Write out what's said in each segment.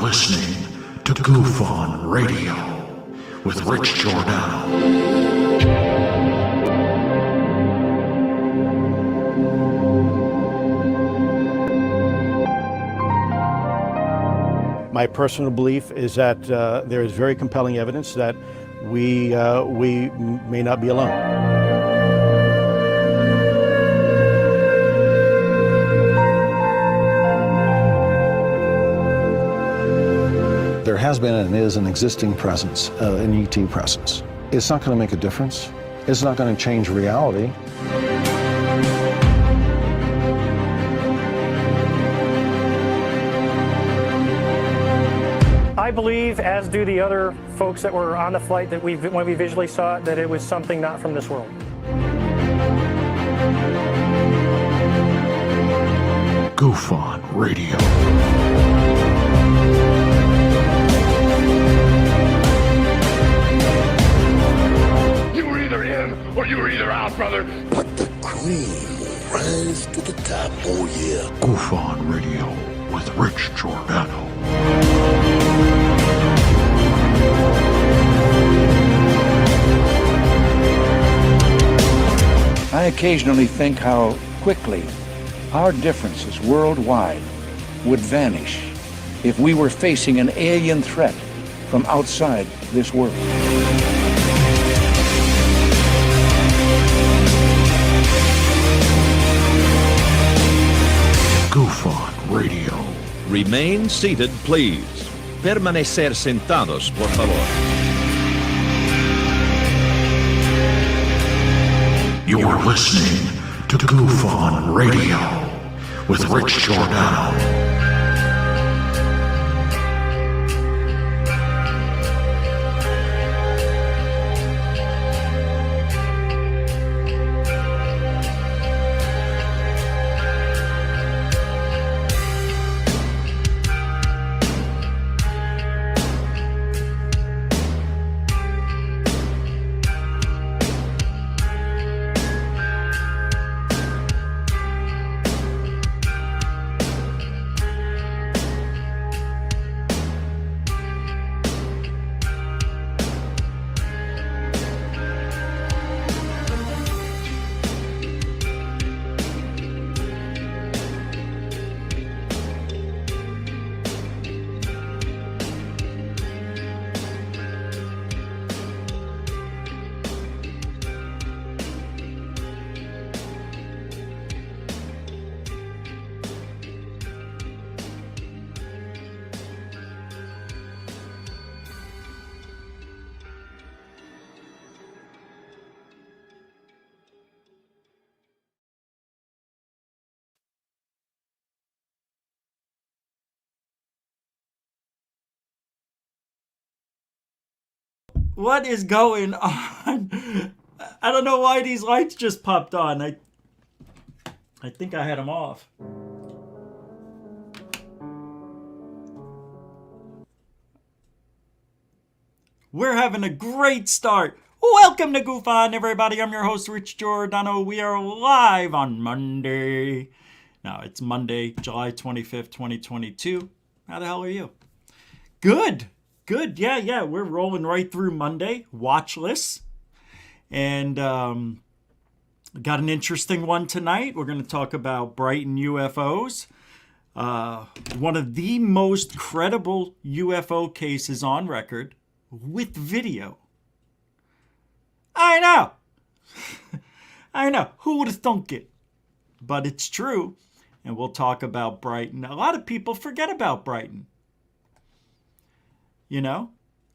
listening to GOOFON Radio with Rich Giordano. My personal belief is that there is very compelling evidence that we may not be alone. There has been and is an existing presence, an ET presence. It's not going to make a difference. It's not going to change reality. I believe, as do the other folks that were on the flight, that when we visually saw it, that it was something not from this world. GOOFON Radio. You were either in or you were either out, brother. But the cream will rise to the top, oh yeah. GOOFON Radio with Rich Giordano. I occasionally think how quickly our differences worldwide would vanish if we were facing an alien threat from outside this world. GOOFON Radio. Remain seated, please. Permanecer sentados, por favor. You're listening to GOOFON Radio with Rich Giordano. What is going on? I don't know why these lights just popped on. I think I had them off. We're having a great start. Welcome to GOOFON, everybody. I'm your host, Rich Giordano. We are live on Monday. Now, it's Monday, July 25th, 2022. How the hell are you? Good. Good. Yeah. We're rolling right through Monday. Watch lists. And got an interesting one tonight. We're going to talk about Brighton UFOs. One of the most credible UFO cases on record with video. I know. I know. Who would have thunk it? But it's true. And we'll talk about Brighton. A lot of people forget about Brighton. You know,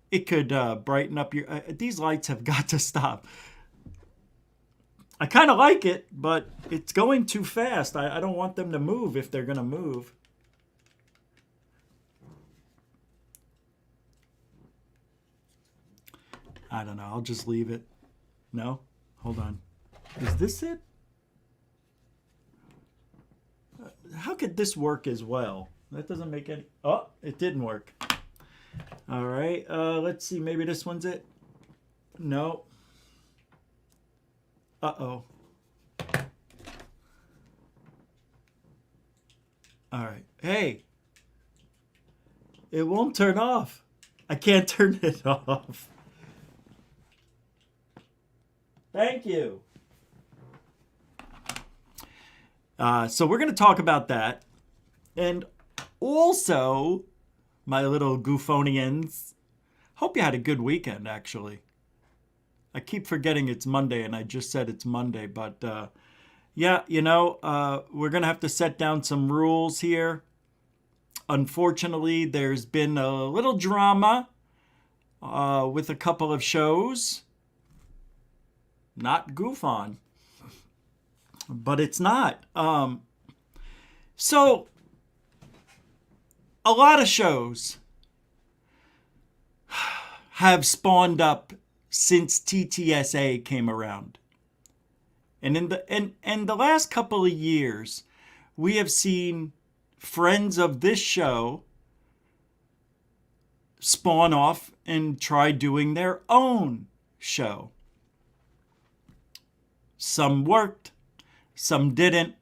it could brighten up your... these lights have got to stop. I kind of like it, but it's going too fast. I don't want them to move if they're going to move. I don't know. I'll just leave it. No? Hold on. Is this it? How could this work as well? That doesn't make any... Oh, it didn't work. All right, let's see. Maybe this one's it. No. Uh-oh. All right. Hey. It won't turn off. I can't turn it off. Thank you. So we're going to talk about that. And also, my little goofonians, hope you had a good weekend, actually. I keep forgetting it's Monday, and I just said it's Monday. But, yeah, we're going to have to set down some rules here. Unfortunately, there's been a little drama with a couple of shows. Not goof on. But it's not. So, a lot of shows have spawned up since TTSA came around. And in the last couple of years, we have seen friends of this show spawn off and try doing their own show. Some worked, some didn't,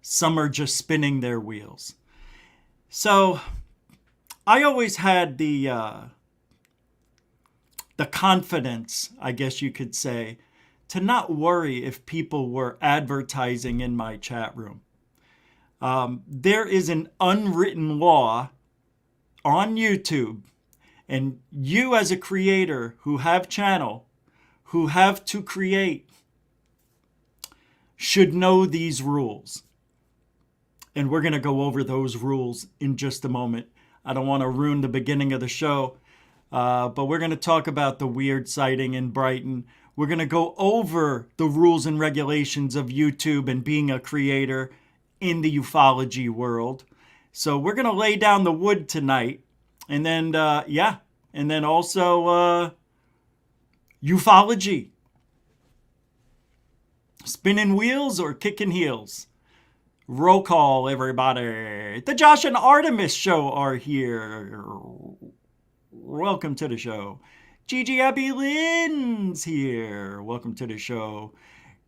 some are just spinning their wheels. So I always had the confidence, I guess you could say, to not worry if people were advertising in my chat room. There is an unwritten law on YouTube, and you as a creator who have channel, who have to create, should know these rules. And we're going to go over those rules in just a moment. I don't want to ruin the beginning of the show, but we're going to talk about the weird sighting in Brighton. We're going to go over the rules and regulations of YouTube and being a creator in the ufology world. So we're going to lay down the wood tonight. And then, and then also ufology. Spinning wheels or kicking heels? Roll call, everybody. The Josh and Artemis show are here. Welcome to the show. Gigi Abby Lynn's here. Welcome to the show.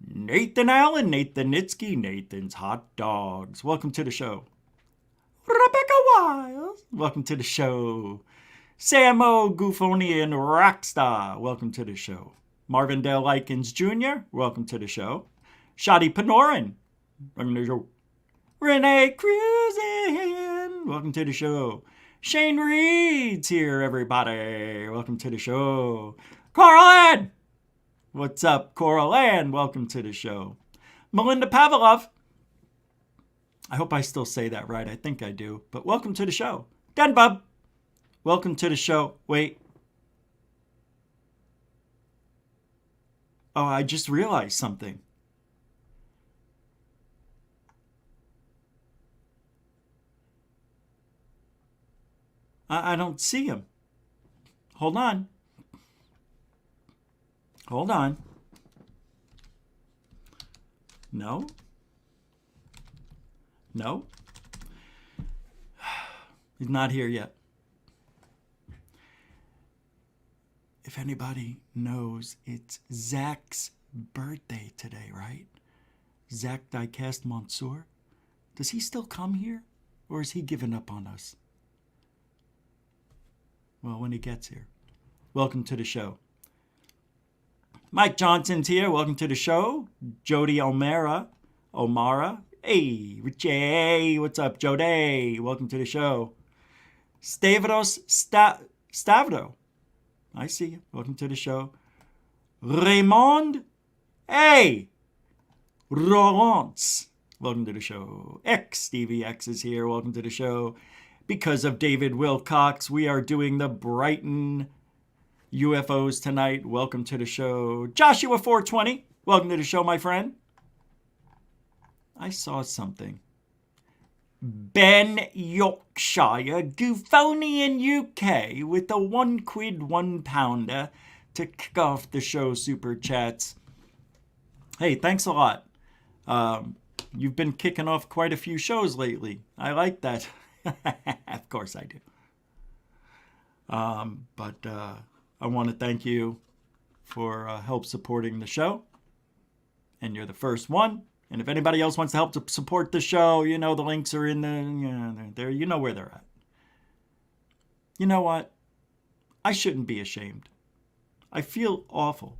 Nathan Allen, Nathan Nitsky, Nathan's Hot Dogs. Welcome to the show. Rebecca Wiles. Welcome to the show. Samo Goofonian Rockstar. Welcome to the show. Marvindale Likens Jr., welcome to the show. Shadi Panorin, welcome to the show. Renee Cruisin, welcome to the show. Shane Reed's here, everybody. Welcome to the show. Coral Ann, what's up, Coral Ann? Welcome to the show. Melinda Pavlov, I hope I still say that right. I think I do, but welcome to the show. Den Bub, welcome to the show. Wait. Oh, I just realized something. I don't see him. Hold on. Hold on. No. No. He's not here yet. If anybody knows, it's Zach's birthday today, right? Zach Diecast Mansour. Does he still come here? Or has he given up on us? Well, when he gets here. Welcome to the show. Mike Johnson's here. Welcome to the show. Jody O'Mara. Hey, Richie. What's up, Jody? Welcome to the show. Stavros Stavro. I see you. Welcome to the show. Raymond. Hey. Rolance. Welcome to the show. Stevie X is here. Welcome to the show. Because of David Wilcox, we are doing the Brighton UFOs tonight. Welcome to the show. Joshua 420. Welcome to the show, my friend. I saw something. Ben Yorkshire, Goofonian UK, with a 1 quid 1 pounder to kick off the show super chats. Hey, thanks a lot. You've been kicking off quite a few shows lately. I like that. Of course I do. But I want to thank you for help supporting the show. And you're the first one. And if anybody else wants to help to support the show, you know, the links are in there. You know where they're at. You know what? I shouldn't be ashamed. I feel awful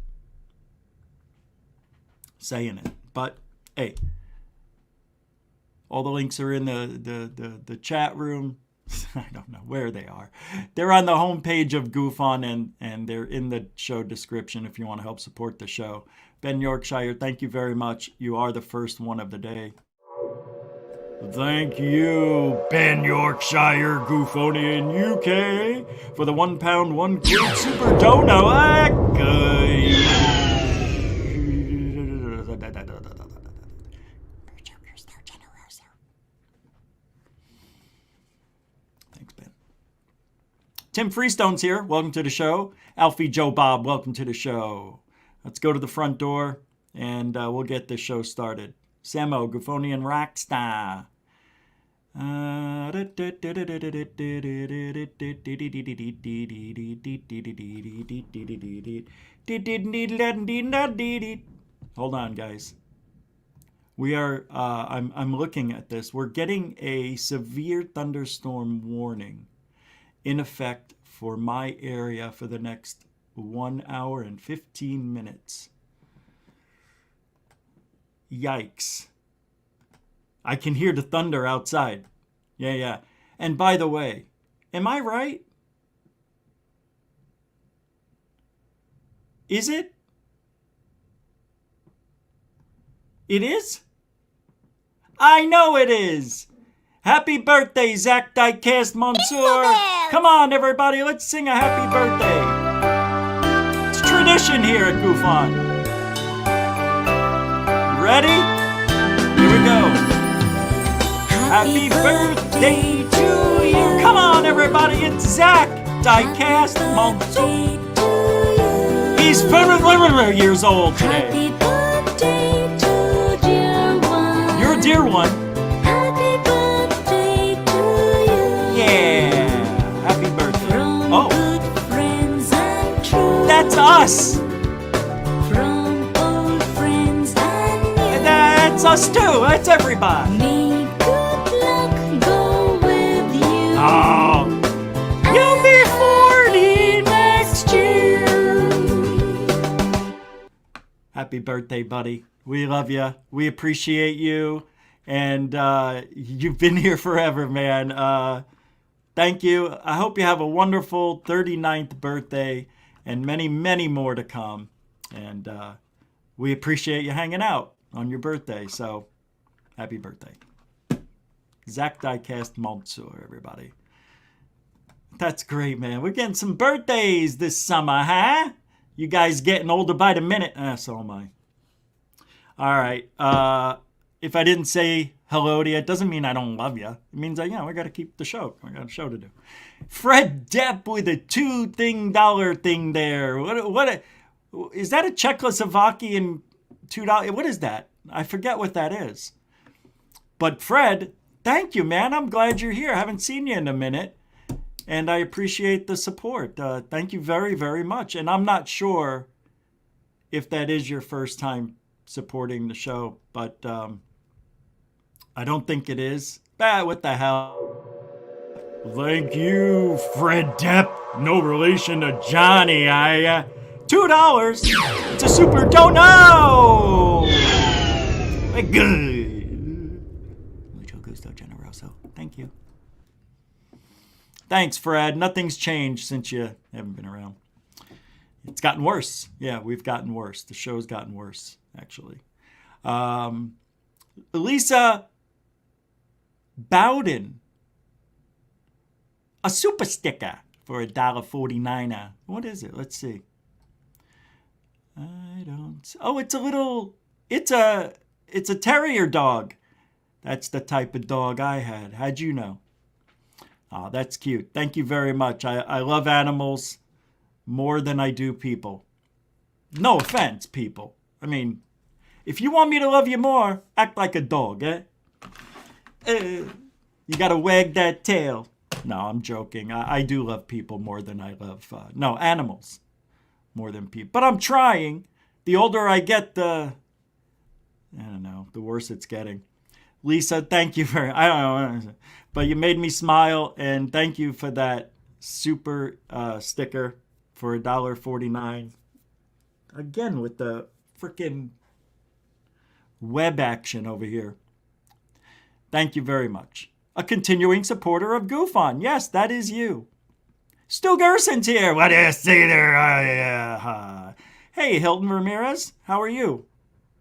saying it. But, hey, all the links are in the chat room. I don't know where they are. They're on the homepage of GoofOn, and they're in the show description if you want to help support the show. Ben Yorkshire, thank you very much. You are the first one of the day. Thank you, Ben Yorkshire, Goofonian UK, for the £1, £1 super dono. Thanks, Ben. Tim Freestone's here. Welcome to the show. Alfie Joe Bob, welcome to the show. Let's go to the front door, and we'll get this show started. Samo, Goofonian Rockstar. Hold on, guys. We are, I'm looking at this. We're getting a severe thunderstorm warning in effect for my area for the next 1 hour and 15 minutes. Yikes. I can hear the thunder outside. Yeah. And by the way, am I right? Is it? It is? I know it is. Happy birthday, Zach Diecast Mansour. Come on, everybody, let's sing a happy birthday. It's tradition here at GoofOn. Ready? Here we go. Happy birthday to you. Come on, everybody, it's Zach Diecast Mansour. He's 4 years old today. Happy birthday to dear one. You're a dear one. Happy birthday to you. Yeah. Happy birthday. From good friends and true. That's us. From old friends and new. That's us too. That's everybody. May good luck go with you. Oh. You'll be 40 next year. Happy birthday, buddy. We love you. We appreciate you. And you've been here forever, man. Thank you. I hope you have a wonderful 39th birthday and many, many more to come. And we appreciate you hanging out on your birthday. So, happy birthday. Zach Diecast Mansour, everybody. That's great, man. We're getting some birthdays this summer, huh? You guys getting older by the minute. So am I. All right. If I didn't say hello to you, it doesn't mean I don't love you. It means we got to keep the show. I got a show to do. Fred Depp with a $2 thing there. Is that a Czechoslovakian $2? What is that? I forget what that is. But Fred, thank you, man. I'm glad you're here. I haven't seen you in a minute. And I appreciate the support. Thank you very, very much. And I'm not sure if that is your first time supporting the show, but I don't think it is. What the hell? Thank you, Fred Depp. No relation to Johnny, $2. It's a super dono. Good. Mucho gusto, generoso. Thank you. Thanks, Fred. Nothing's changed since you haven't been around. It's gotten worse. Yeah, we've gotten worse. The show's gotten worse, actually. Lisa Bowden. A super sticker for $1.49. What is it? Let's see. I don't... Oh, it's a little... It's a terrier dog. That's the type of dog I had. How'd you know? Oh, that's cute. Thank you very much. I love animals more than I do people. No offense, people. I mean, if you want me to love you more, act like a dog, eh? You gotta wag that tail. No, I'm joking. I do love people more than I love... animals more than people. But I'm trying. The older I get, the worse it's getting. Lisa, thank you for... I don't know. But you made me smile, and thank you for that super sticker for $1.49. Again, with the freaking web action over here. Thank you very much. A continuing supporter of GoofOn. Yes, that is you. Stu Gerson's here. What do you say there? Hey, Hilton Ramirez. How are you?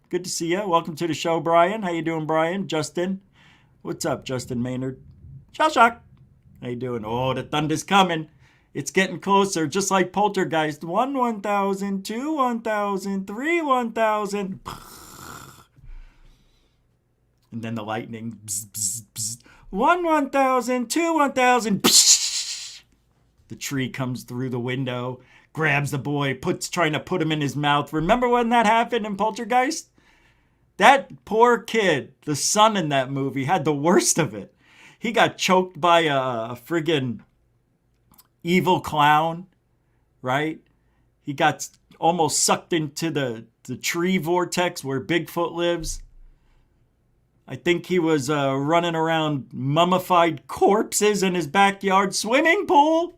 Good to see you. Welcome to the show, Brian. How you doing, Brian? Justin. What's up, Justin Maynard? Shell Shock. How you doing? Oh, the thunder's coming. It's getting closer, just like Poltergeist. 1, 1,000, 2, 1,000, 3, 1,000. And then the lightning. Bzz, bzz, bzz. 1, 1,000, 2, 1,000. The tree comes through the window, grabs the boy, trying to put him in his mouth. Remember when that happened in Poltergeist? That poor kid, the son in that movie, had the worst of it. He got choked by a friggin' evil clown, right? He got almost sucked into the tree vortex where Bigfoot lives. I think he was running around mummified corpses in his backyard swimming pool.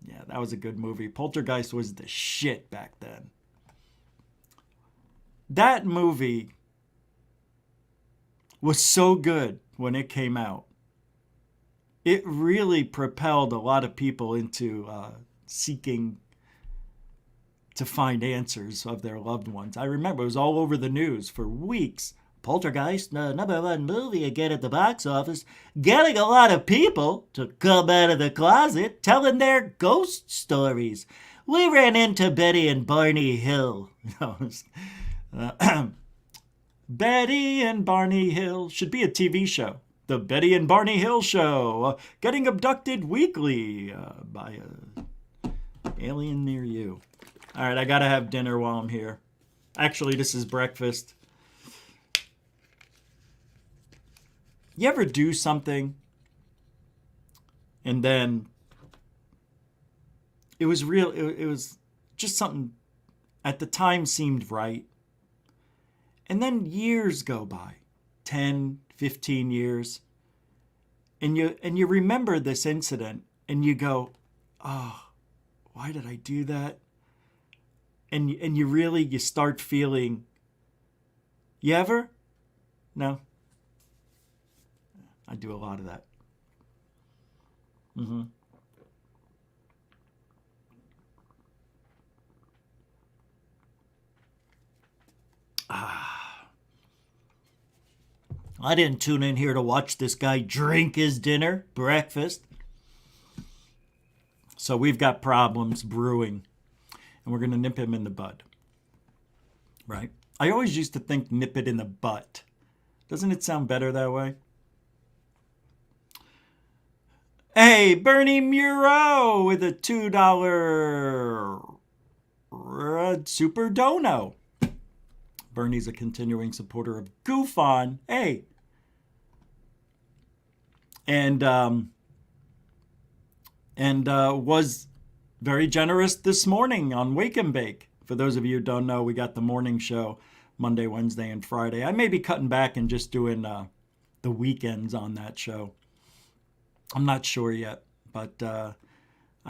Yeah, that was a good movie. Poltergeist was the shit back then. That movie was so good when it came out. It really propelled a lot of people into seeking to find answers of their loved ones. I remember it was all over the news for weeks. Poltergeist, number one movie again at the box office, getting a lot of people to come out of the closet telling their ghost stories. We ran into Betty and Barney Hill. Betty and Barney Hill should be a TV show. The Betty and Barney Hill Show, getting abducted weekly by an alien near you. All right, I got to have dinner while I'm here. Actually, this is breakfast. You ever do something and then it was real, it was just something at the time seemed right. And then years go by, 10, 15 years, and you remember this incident and you go, oh, why did I do that? And you start feeling, you ever? No? I do a lot of that. I didn't tune in here to watch this guy drink his dinner, breakfast. So we've got problems brewing, and we're going to nip him in the bud. Right? I always used to think nip it in the butt. Doesn't it sound better that way? Hey, Bernie Muro with a $2 red super dono. Bernie's a continuing supporter of GoofOn. Hey. And was very generous this morning on Wake and Bake. For those of you who don't know, we got the morning show Monday, Wednesday, and Friday. I may be cutting back and just doing the weekends on that show. I'm not sure yet, but I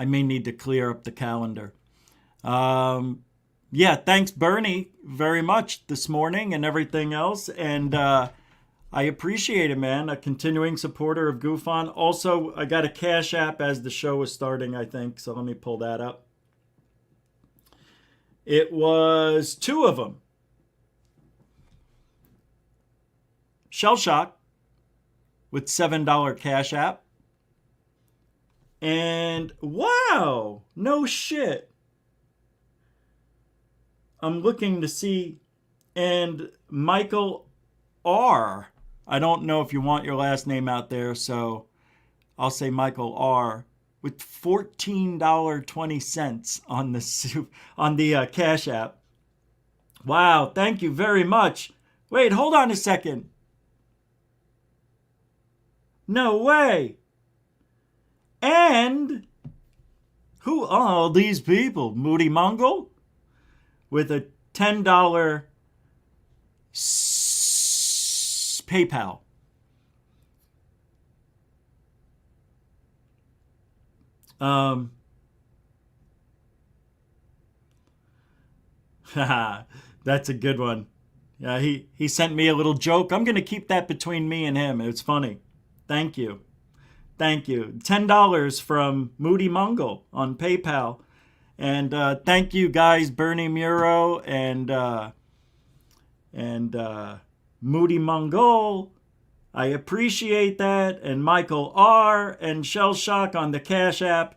may need to clear up the calendar. Yeah, thanks, Bernie, very much this morning and everything else. And I appreciate it, man. A continuing supporter of GoofOn. Also, I got a Cash App as the show is starting, I think. So let me pull that up. It was 2 of them. Shell Shock with $7 Cash App. And wow, no shit. I'm looking to see, and Michael R. I don't know if you want your last name out there, so I'll say Michael R. with $14.20 on the Cash App. Wow, thank you very much. Wait, hold on a second. No way. And who are these people? Moody Mongol with a $10 PayPal. That's a good one. Yeah, he sent me a little joke. I'm going to keep that between me and him. It's funny. Thank you. Thank you. $10 from Moody Mongol on PayPal. And thank you guys, Bernie Muro and Moody Mongol. I appreciate that. And Michael R. and Shell Shock on the Cash App.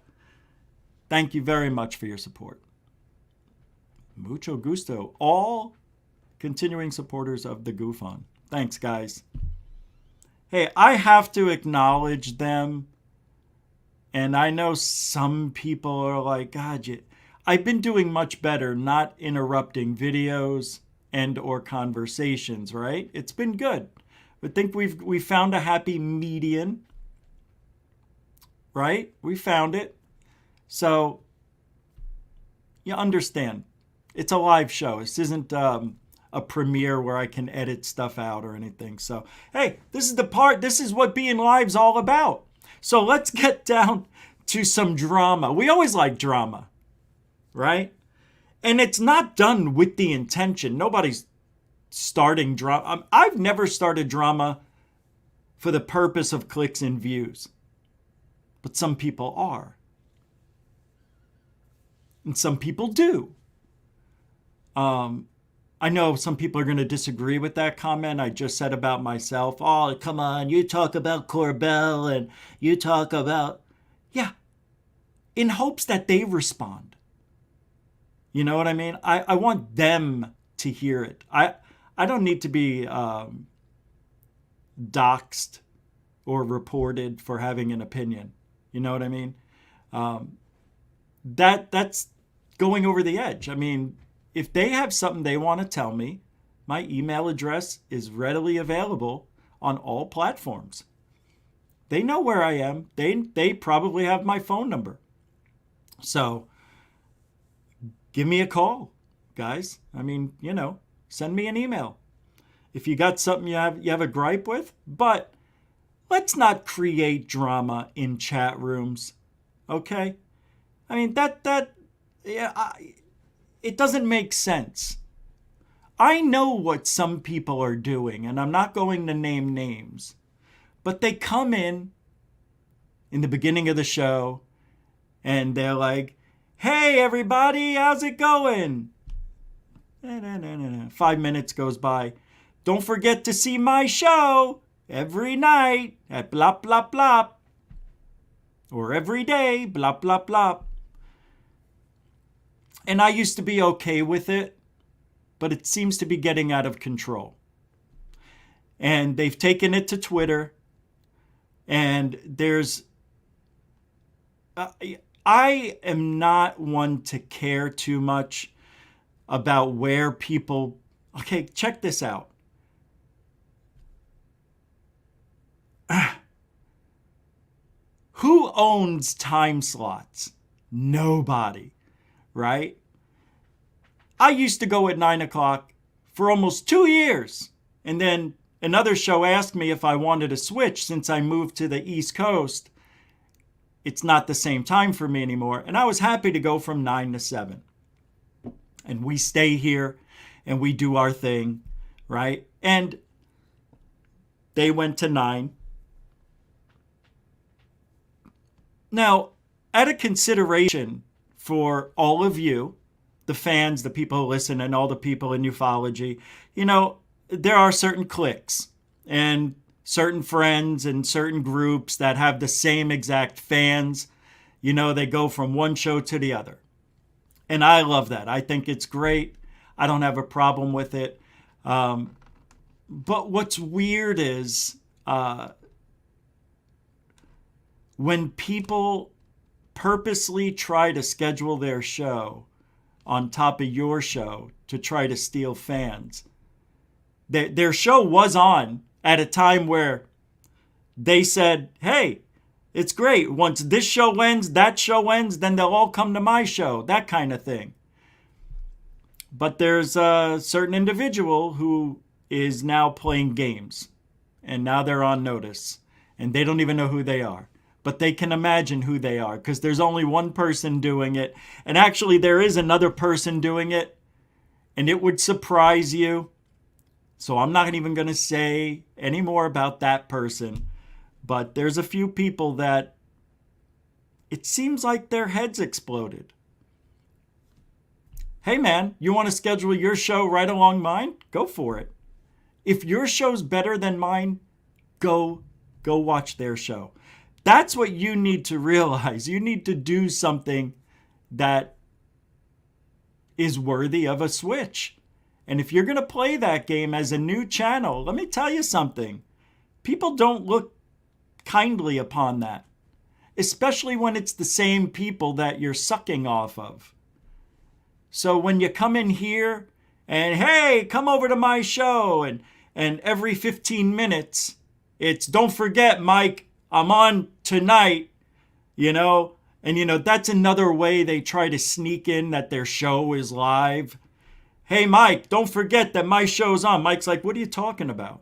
Thank you very much for your support. Mucho gusto. All continuing supporters of the Goof On. Thanks, guys. Hey, I have to acknowledge them. And I know some people are like, God, I've been doing much better not interrupting videos and or conversations, right? It's been good. I think we found a happy median, right? We found it. So you understand. It's a live show. This isn't a premiere where I can edit stuff out or anything. So, hey, this is what being live's all about. So let's get down to some drama. We always like drama, right? And it's not done with the intention. Nobody's starting drama. I've never started drama for the purpose of clicks and views. But some people are. And some people do. I know some people are going to disagree with that comment I just said about myself. Oh, come on, you talk about Corbell and you talk about... Yeah, in hopes that they respond. You know what I mean? I want them to hear it. I don't need to be doxxed or reported for having an opinion. You know what I mean? That's going over the edge. I mean, if they have something they want to tell me, my email address is readily available on all platforms. They know where I am. They probably have my phone number. So give me a call, guys. I mean, send me an email. If you got something you have a gripe with, but let's not create drama in chat rooms. Okay? I mean, it doesn't make sense. I know what some people are doing, and I'm not going to name names, but they come in the beginning of the show, and they're like, hey, everybody, how's it going? 5 minutes goes by. Don't forget to see my show every night at blah, blah, blah. Or every day, blah, blah, blah. And I used to be okay with it, but it seems to be getting out of control. And they've taken it to Twitter. And there's... I am not one to care too much about where people... Okay, check this out. Who owns time slots? Nobody, right? I used to go at 9 o'clock for almost 2 years. And then another show asked me if I wanted to switch since I moved to the East Coast. It's not the same time for me anymore. And I was happy to go from 9 to 7. And we stay here and we do our thing, right? And they went to 9. Now, out of consideration for all of you, the fans, the people who listen, and all the people in ufology, there are certain cliques and certain friends and certain groups that have the same exact fans. They go from one show to the other. And I love that. I think it's great. I don't have a problem with it. But what's weird is when people purposely try to schedule their show on top of your show to try to steal fans. Their show was on at a time where they said, hey, it's great. Once this show ends, that show ends, then they'll all come to my show, that kind of thing. But there's a certain individual who is now playing games, and now they're on notice, and they don't even know who they are. but they can imagine who they are because there's only one person doing it. And actually, there is another person doing it, and it would surprise you. So I'm not even going to say any more about that person. But there's a few people that it seems like their heads exploded. Hey man, you want to schedule your show right along mine? Go for it. If your show's better than mine, go watch their show. That's what you need to realize. You need to do something that is worthy of a switch. And if you're going to play that game as a new channel, let me tell you something. People don't look kindly upon that, especially when it's the same people that you're sucking off of. So when you come in here and, hey, come over to my show, and every 15 minutes, it's, don't forget, Mike, I'm on tonight, and that's another way they try to sneak in that their show is live. Hey, Mike, don't forget that my show's on. Mike's like, what are you talking about?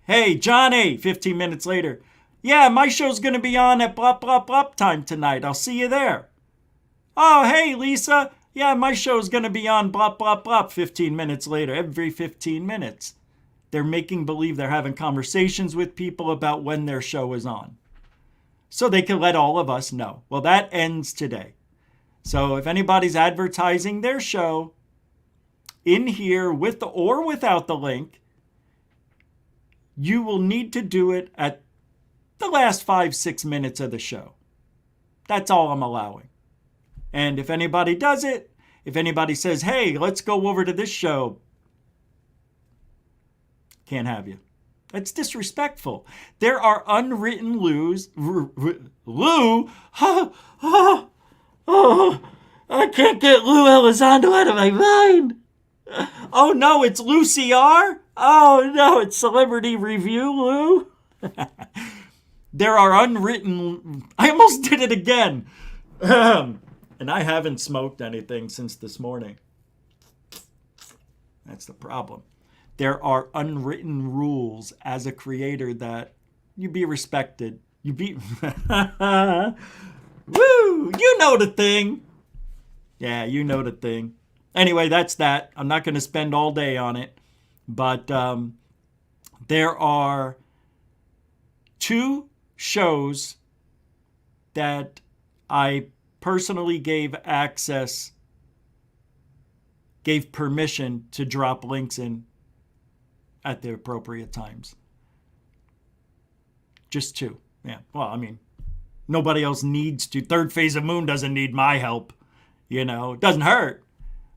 Hey, Johnny, 15 minutes later. Yeah, my show's going to be on at blah, blah, blah time tonight. I'll see you there. Oh, hey, Lisa. Yeah, my show's going to be on blah, blah, blah 15 minutes later. Every 15 minutes. They're making believe they're having conversations with people about when their show is on. So they can let all of us know. Well, that ends today. So if anybody's advertising their show in here with or without the link, you will need to do it at the last 5-6 minutes of the show. That's all I'm allowing. And if anybody does it, if anybody says, hey, let's go over to this show, can't have you. That's disrespectful. There are unwritten rules. Lou? I can't get Lou Elizondo out of my mind. Oh no, it's Lucy R? Oh no, it's Celebrity Review, Lou? There are unwritten... I almost did it again. And I haven't smoked anything since this morning. That's the problem. There are unwritten rules as a creator that you be respected. You be... Woo! You know the thing. Yeah, you know the thing. Anyway, that's that. I'm not going to spend all day on it. But there are 2 shows that I personally gave permission to drop links in at the appropriate times. Just 2. Yeah. Well, I mean, nobody else needs to. Third Phase of Moon doesn't need my help. It doesn't hurt.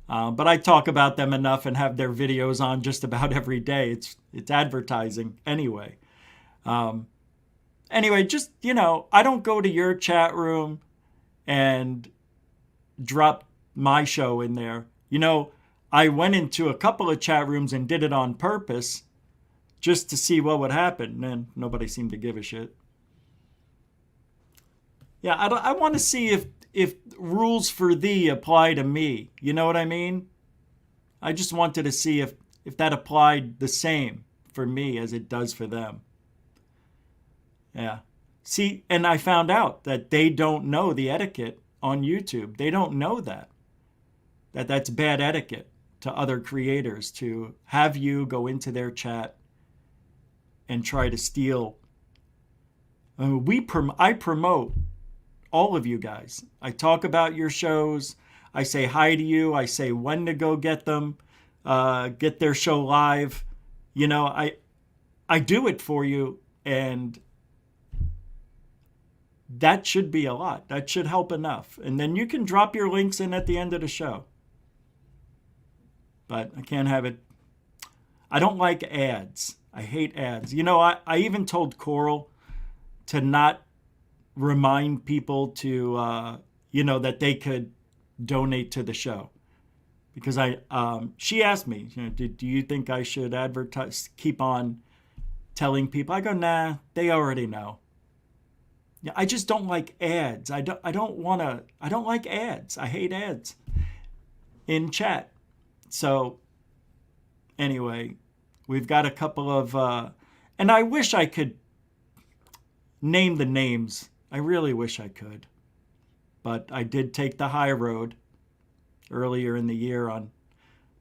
But I talk about them enough and have their videos on just about every day. It's advertising anyway. Anyway, just, I don't go to your chat room and drop my show in there. I went into a couple of chat rooms and did it on purpose just to see what would happen. And nobody seemed to give a shit. Yeah, I want to see if rules for thee apply to me. You know what I mean? I just wanted to see if that applied the same for me as it does for them. Yeah. See, and I found out that they don't know the etiquette on YouTube. They don't know that's bad etiquette to other creators to have you go into their chat and try to steal. I promote all of you guys. I talk about your shows. I say hi to you. I say when to go get them, get their show live. I do it for you, and that should be a lot. That should help enough. And then you can drop your links in at the end of the show. But I can't have it. I don't like ads. I hate ads. I even told Coral to not remind people to, that they could donate to the show. Because she asked me, do you think I should advertise, keep on telling people? I go, nah, they already know. Yeah, I just don't like ads. I don't like ads. I hate ads in chat. So anyway, we've got a couple of, and I wish I could name the names. I really wish I could. But I did take the high road earlier in the year on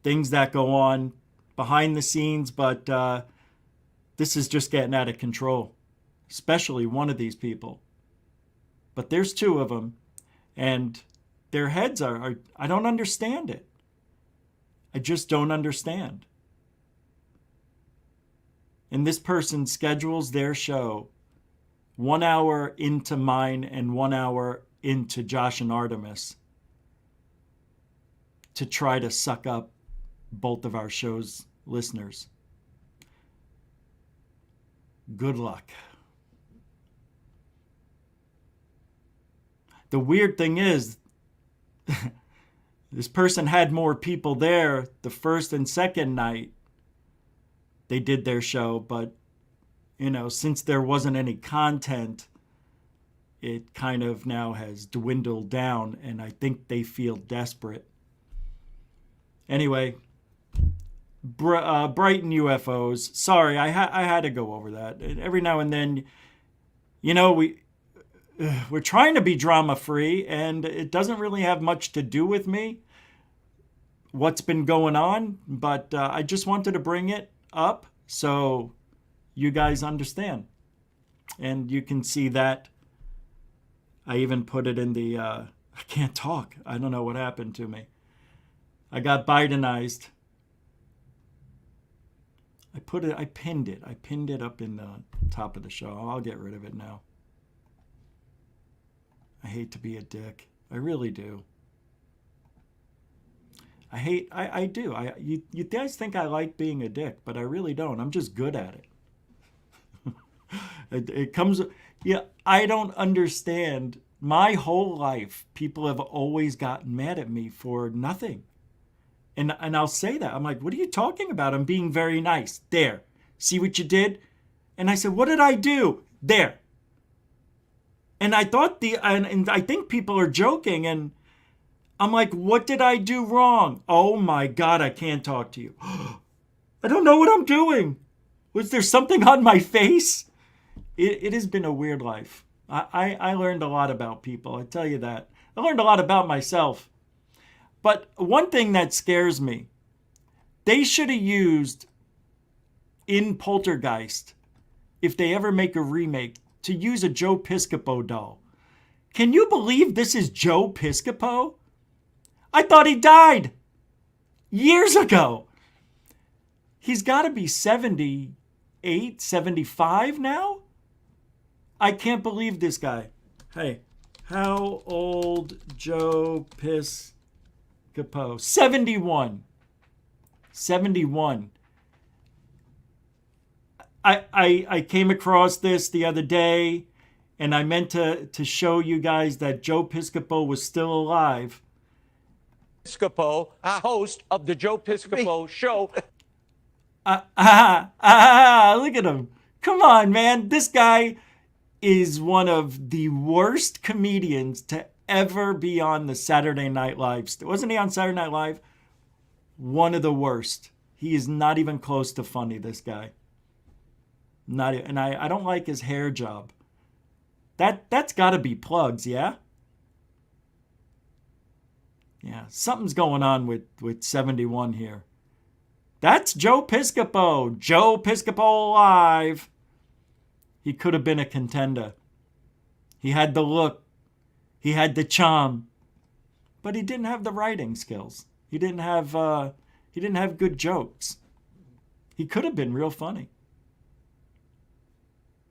things that go on behind the scenes, but this is just getting out of control, especially one of these people. But there's two of them, and their heads are I don't understand it. I just don't understand. And this person schedules their show 1 hour into mine and 1 hour into Josh and Artemis to try to suck up both of our show's listeners. Good luck. The weird thing is, this person had more people there the first and second night they did their show, but, you know, since there wasn't any content, it kind of now has dwindled down, and I think they feel desperate. Anyway, Brighton UFOs. Sorry, I had to go over that. Every now and then, you know, we're trying to be drama-free, and it doesn't really have much to do with me, what's been going on, but I just wanted to bring it up so you guys understand. And you can see that. I even put it in the, I can't talk. I don't know what happened to me. I got Bidenized. I pinned it up in the top of the show. I'll get rid of it now. I hate to be a dick. I really do. I do. You guys think I like being a dick, but I really don't. I'm just good at it. It comes, yeah, I don't understand. My whole life, people have always gotten mad at me for nothing. And I'll say that. I'm like, what are you talking about? I'm being very nice. There. See what you did? And I said, what did I do? There. And I thought and I think people are joking, and I'm like, what did I do wrong? Oh my God, I can't talk to you. I don't know what I'm doing. Was there something on my face? It has been a weird life. I learned a lot about people, I tell you that. I learned a lot about myself. But one thing that scares me, they should have used in Poltergeist, if they ever make a remake, to use a Joe Piscopo doll. Can you believe this is Joe Piscopo? I thought he died years ago. He's got to be 78, 75 now? I can't believe this guy. Hey, how old Joe Piscopo? 71. 71. I came across this the other day, and I meant to show you guys that Joe Piscopo was still alive. Piscopo, a host of the Joe Piscopo show. Look at him. Come on, man. This guy is one of the worst comedians to ever be on the Saturday Night Live. Wasn't he on Saturday Night Live? One of the worst. He is not even close to funny, this guy. And I don't like his hair job. That's got to be plugs, yeah? Yeah, something's going on with 71 here. That's Joe Piscopo. Joe Piscopo live. He could have been a contender. He had the look. He had the charm. But he didn't have the writing skills. He didn't have good jokes. He could have been real funny.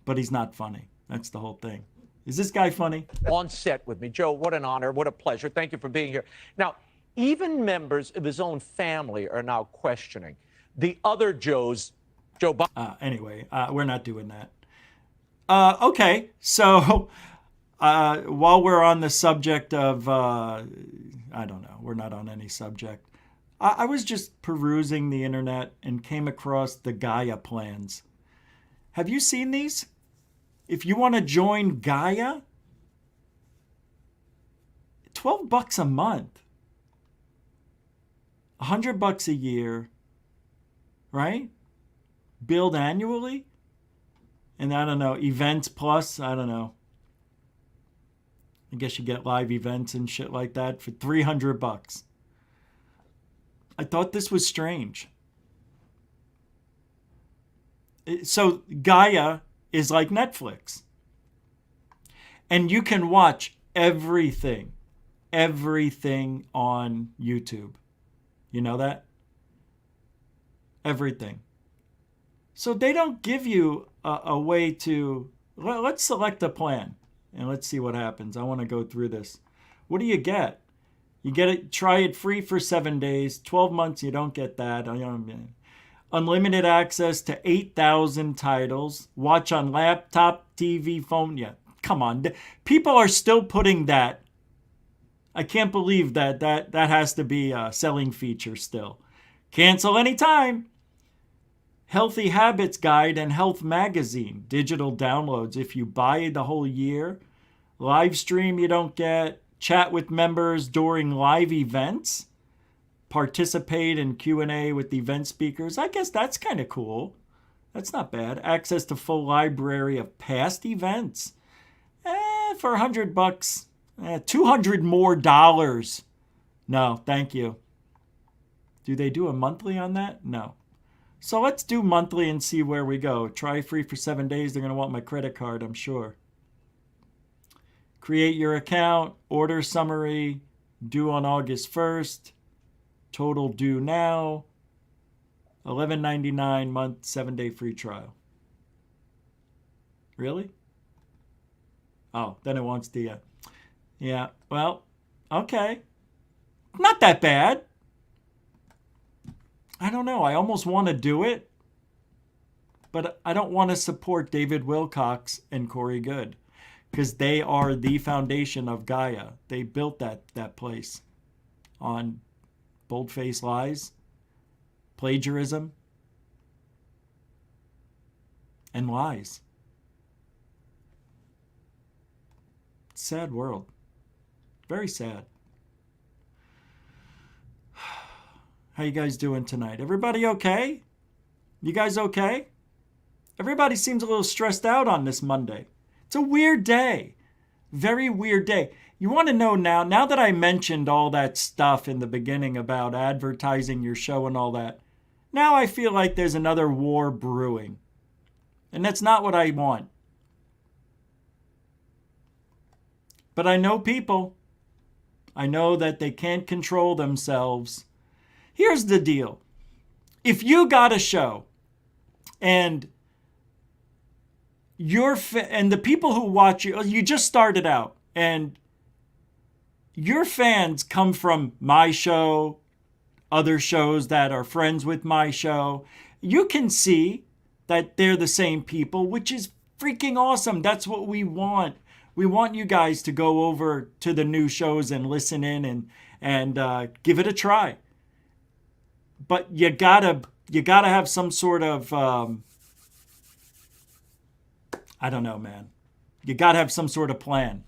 But he's not funny. That's the whole thing. Is this guy funny? On set with me. Joe, what an honor. What a pleasure. Thank you for being here. Now, even members of his own family are now questioning the other Joes. Joe Biden. Anyway, we're not doing that. Okay, so while we're on the subject of, I don't know, we're not on any subject. I was just perusing the internet and came across the GAIA plans. Have you seen these? If you want to join GAIA, $12 a month, $100 a year, right? Billed annually. And I don't know, Events Plus, I don't know. I guess you get live events and shit like that for $300. I thought this was strange. So GAIA is like Netflix. And you can watch everything on YouTube. You know that? Everything. So they don't give you a way to, let's select a plan and let's see what happens. I want to go through this. What do you get? You get it, try it free for 7 days, 12 months, you don't get that. Unlimited access to 8,000 titles, watch on laptop, TV, phone. Yeah, come on. People are still putting that. I can't believe that has to be a selling feature still. Cancel anytime. Healthy Habits Guide and Health Magazine, digital downloads if you buy the whole year. Live stream you don't get. Chat with members during live events. Participate in Q&A with event speakers. I guess that's kind of cool. That's not bad. Access to full library of past events. For $100, $200 more dollars. No, thank you. Do they do a monthly on that? No. So let's do monthly and see where we go. Try free for 7 days. They're going to want my credit card, I'm sure. Create your account. Order summary. Due on August 1st. Total due now. $11.99 month, 7-day free trial. Really? Oh, then it wants the... yeah, well, okay. Not that bad. I don't know. I almost want to do it. But I don't want to support David Wilcox and Corey Good. Because they are the foundation of GAIA. They built that place on bold-faced lies, plagiarism, and lies. Sad world. Very sad. How you guys doing tonight? Everybody okay? You guys okay? Everybody seems a little stressed out on this Monday. It's a weird day. Very weird day. You want to know now that I mentioned all that stuff in the beginning about advertising your show and all that, now I feel like there's another war brewing. And that's not what I want. But I know people. I know that they can't control themselves. Here's the deal. If you got a show and and the people who watch you just started out and your fans come from my show, other shows that are friends with my show, you can see that they're the same people, which is freaking awesome. That's what we want. We want you guys to go over to the new shows and listen in and give it a try. But you gotta have some sort of I don't know, man. You gotta have some sort of plan.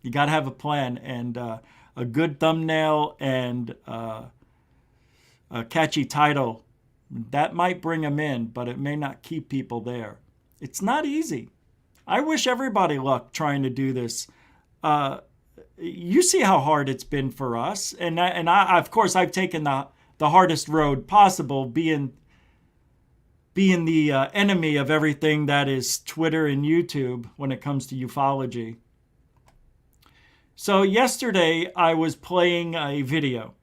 You gotta have a plan and a good thumbnail and a catchy title. That might bring them in, but it may not keep people there. It's not easy. I wish everybody luck trying to do this. You see how hard it's been for us, and I of course I've taken the hardest road possible, being the enemy of everything that is Twitter and YouTube when it comes to ufology. So yesterday I was playing a video,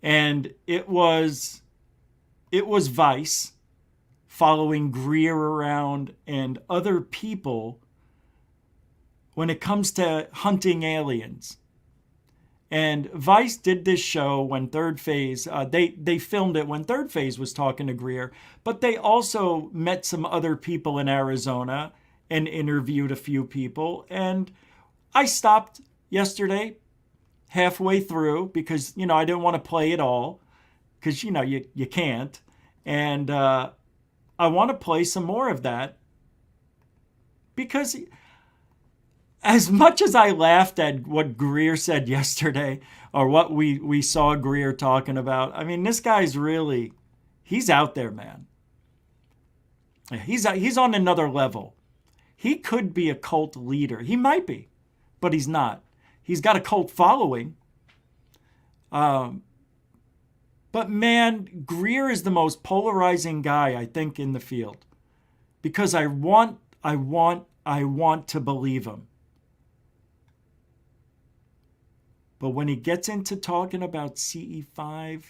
and it was Vice following GREER around and other people when it comes to hunting aliens. And Vice did this show when Third Phase, they filmed it when Third Phase was talking to GREER, but they also met some other people in Arizona and interviewed a few people. And I stopped yesterday halfway through because, I didn't want to play it all because, you can't. And I want to play some more of that because as much as I laughed at what GREER said yesterday or what we saw GREER talking about, I mean, this guy's really, he's out there, man. He's on another level. He could be a cult leader. He might be, but he's not. He's got a cult following. But man, GREER is the most polarizing guy, I think, in the field. Because I want to believe him. But when he gets into talking about CE5,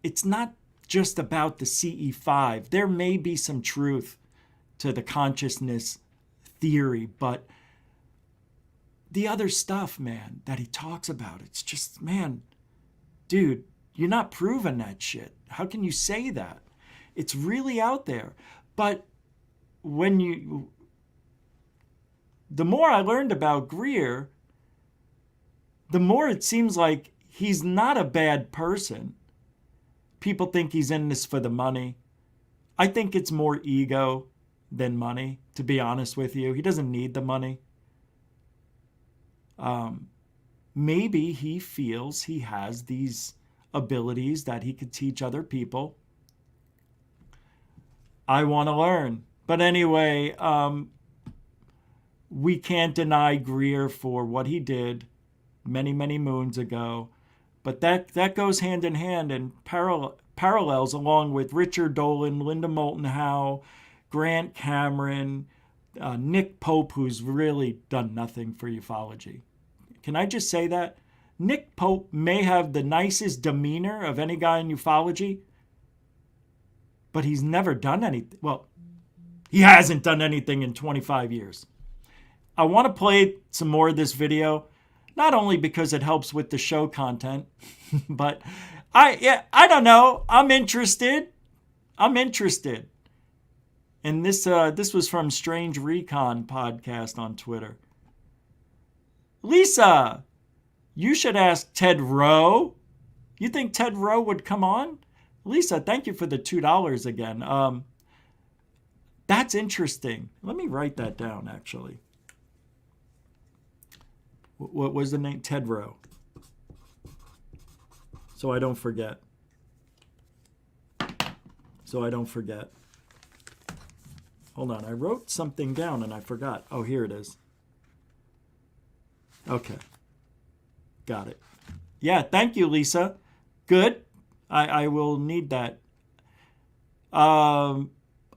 it's not just about the CE5. There may be some truth to the consciousness theory, but the other stuff, man, that he talks about, it's just, man, dude, you're not proving that shit. How can you say that? It's really out there. But the more I learned about GREER, the more it seems like he's not a bad person. People think he's in this for the money. I think it's more ego than money, to be honest with you. He doesn't need the money. Maybe he feels he has these abilities that he could teach other people. I want to learn. But anyway, we can't deny GREER for what he did many, many moons ago. But that goes hand in hand and parallels along with Richard Dolan, Linda Moulton Howe, Grant Cameron, Nick Pope, who's really done nothing for ufology. Can I just say that? Nick Pope may have the nicest demeanor of any guy in ufology, but he's never done anything. Well, he hasn't done anything in 25 years. I want to play some more of this video, not only because it helps with the show content, but I don't know. I'm interested. And this was from Strange Recon podcast on Twitter. Lisa, you should ask Ted Rowe. You think Ted Rowe would come on? Lisa, thank you for the $2 again. That's interesting. Let me write that down, actually. What was the name? Ted Rowe. So I don't forget. Hold on. I wrote something down and I forgot. Oh, here it is. Okay. Got it. Yeah, thank you, Lisa. Good. I will need that. I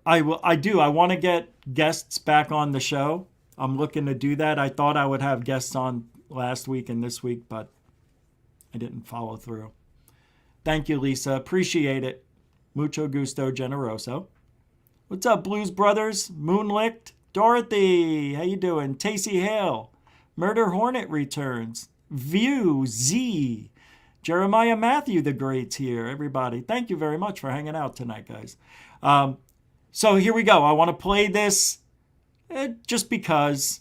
want to get guests back on the show. I'm looking to do that. I thought I would have guests on last week and this week, but I didn't follow through. Thank you, Lisa. Appreciate it. Mucho gusto, generoso. What's up, Blues Brothers? Moonlicht. Dorothy, how you doing? Tacey Hale. Murder Hornet returns. View Z. Jeremiah Matthew the Great's here, everybody. Thank you very much for hanging out tonight, guys. So here we go. I want to play this just because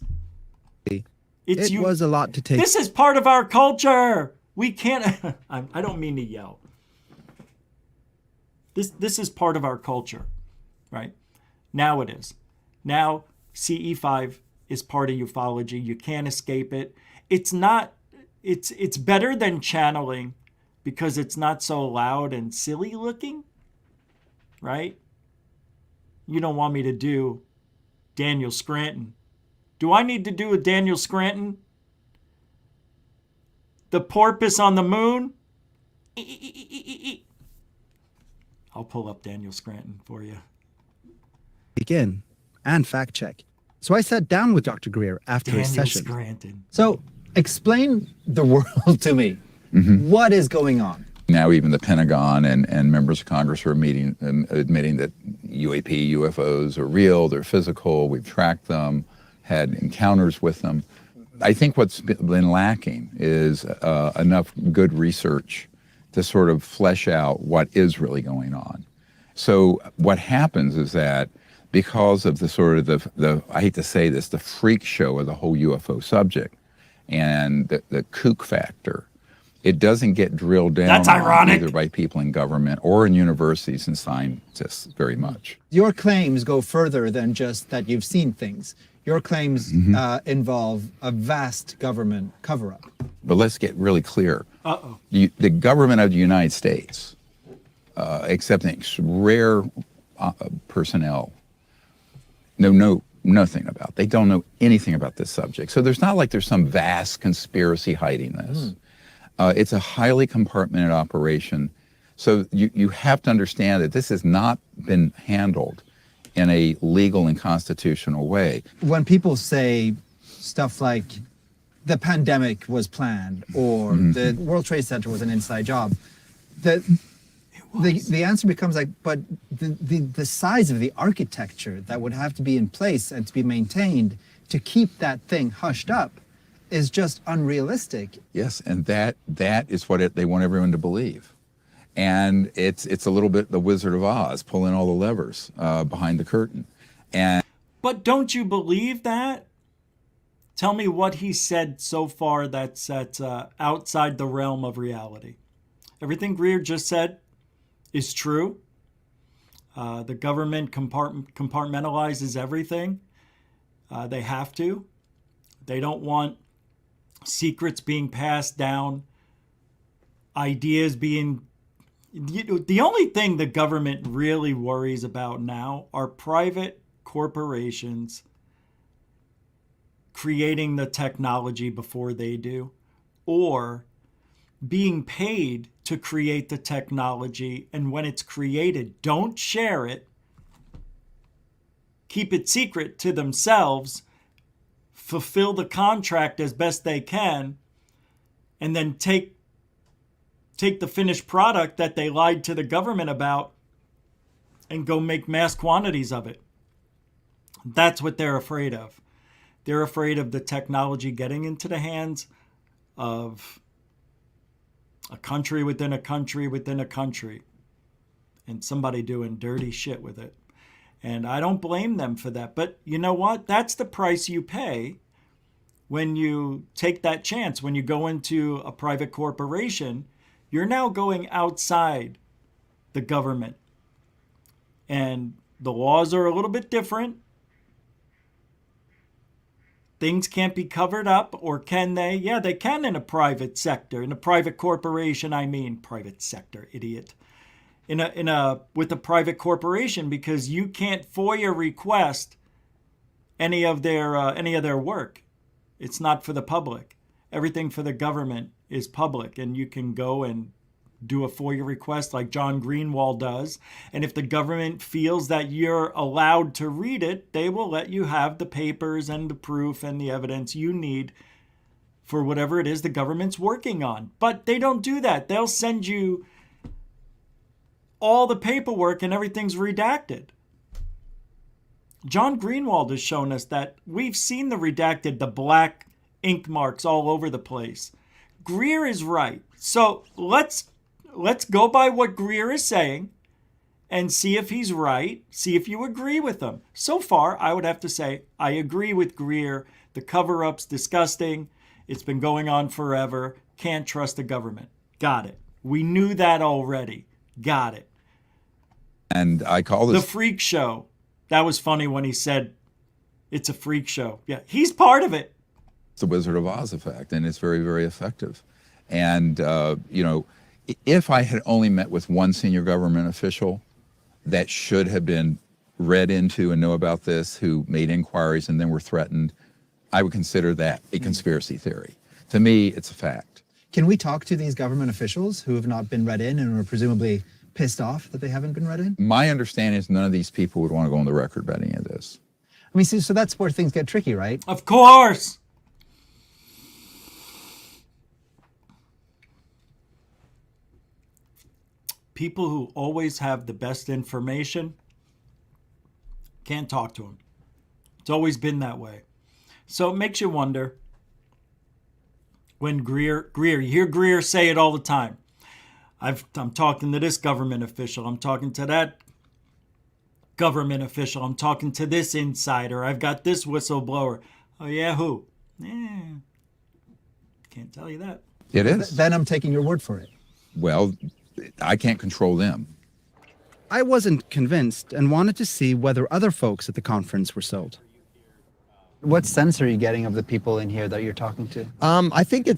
it was a lot to take. This is part of our culture. We can't. I don't mean to yell. This is part of our culture, right? Now it is. Now CE5 is part of ufology. You can't escape it. It's not. It's better than channeling because it's not so loud and silly looking, right? You don't want me to do Daniel Scranton. Do I need to do a Daniel Scranton? The porpoise on the moon? I'll pull up Daniel Scranton for you. Begin and fact check. So I sat down with Dr. GREER after his session. Daniel Scranton. So explain the world to me. Mm-hmm. What is going on? Now even the Pentagon and members of Congress are admitting that UAP, UFOs are real, they're physical, we've tracked them, had encounters with them. I think what's been lacking is enough good research to sort of flesh out what is really going on. So what happens is that because of the sort of the I hate to say this, the freak show of the whole UFO subject and the kook factor, it doesn't get drilled down. That's ironic. Either by people in government or in universities and scientists very much. Your claims go further than just that you've seen things. Your claims involve a vast government cover-up. But let's get really clear. The government of the United States, except rare personnel, know nothing about. They don't know anything about this subject. So there's not like there's some vast conspiracy hiding this. It's a highly compartmented operation. So you have to understand that this has not been handled in a legal and constitutional way. When people say stuff like the pandemic was planned or the World Trade Center was an inside job, the answer becomes like, but the size of the architecture that would have to be in place and to be maintained to keep that thing hushed up is just unrealistic. Yes, and that is what they want everyone to believe. And it's a little bit the Wizard of Oz, pulling all the levers behind the curtain. But don't you believe that? Tell me what he said so far that's outside the realm of reality. Everything GREER just said is true. The government compartmentalizes everything. They have to. They don't want secrets being passed down, ideas being... The only thing the government really worries about now are private corporations creating the technology before they do, or being paid to create the technology, and when it's created, don't share it, keep it secret to themselves, fulfill the contract as best they can, and then take the finished product that they lied to the government about and go make mass quantities of it. That's what they're afraid of. They're afraid of the technology getting into the hands of a country within a country within a country, and somebody doing dirty shit with it. And I don't blame them for that. But you know what? That's the price you pay when you take that chance. When you go into a private corporation, you're now going outside the government. And the laws are a little bit different. Things can't be covered up, or can they? Yeah, they can in a private sector. In a private corporation, I mean. Private sector, idiot. With a private corporation, because you can't FOIA request any of their work. It's not for the public. Everything for the government is public, and you can go and do a FOIA request like John Greenwald does. And if the government feels that you're allowed to read it, they will let you have the papers and the proof and the evidence you need for whatever it is the government's working on. But they don't do that. They'll send you all the paperwork and everything's redacted. John Greenwald has shown us that we've seen the redacted, the black ink marks all over the place. GREER is right. So let's go by what GREER is saying and see if he's right, see if you agree with him. So far, I would have to say, I agree with GREER. The cover-up's disgusting. It's been going on forever. Can't trust the government. Got it. We knew that already. Got it. And I call this... The freak show. That was funny when he said it's a freak show. Yeah, he's part of it. It's the Wizard of Oz effect, and it's very, very effective. And, if I had only met with one senior government official that should have been read into and know about this, who made inquiries and then were threatened, I would consider that a conspiracy theory. To me, it's a fact. Can we talk to these government officials who have not been read in and are presumably pissed off that they haven't been read in? My understanding is none of these people would want to go on the record about any of this. I mean, so that's where things get tricky, right? Of course. People who always have the best information, can't talk to them. It's always been that way. So it makes you wonder when GREER, you hear GREER say it all the time. I'm talking to this government official. I'm talking to that government official. I'm talking to this insider. I've got this whistleblower. Oh yeah, who? Can't tell you that. It is. Then I'm taking your word for it. Well, I can't control them. I wasn't convinced and wanted to see whether other folks at the conference were sold. What sense are you getting of the people in here that you're talking to? I think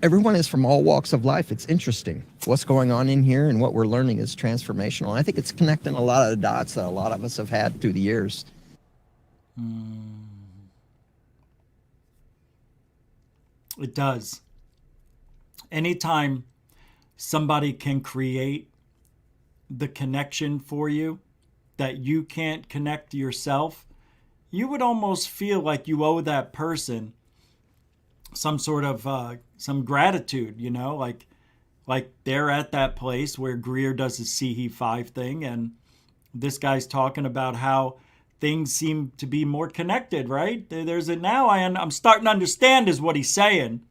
everyone is from all walks of life. It's interesting. What's going on in here and what we're learning is transformational. I think it's connecting a lot of the dots that a lot of us have had through the years. It does. Anytime somebody can create the connection for you that you can't connect yourself, you would almost feel like you owe that person some sort of some gratitude, you know, like they're at that place where GREER does his CE5 thing, and this guy's talking about how things seem to be more connected, right? There's a now I'm starting to understand is what he's saying.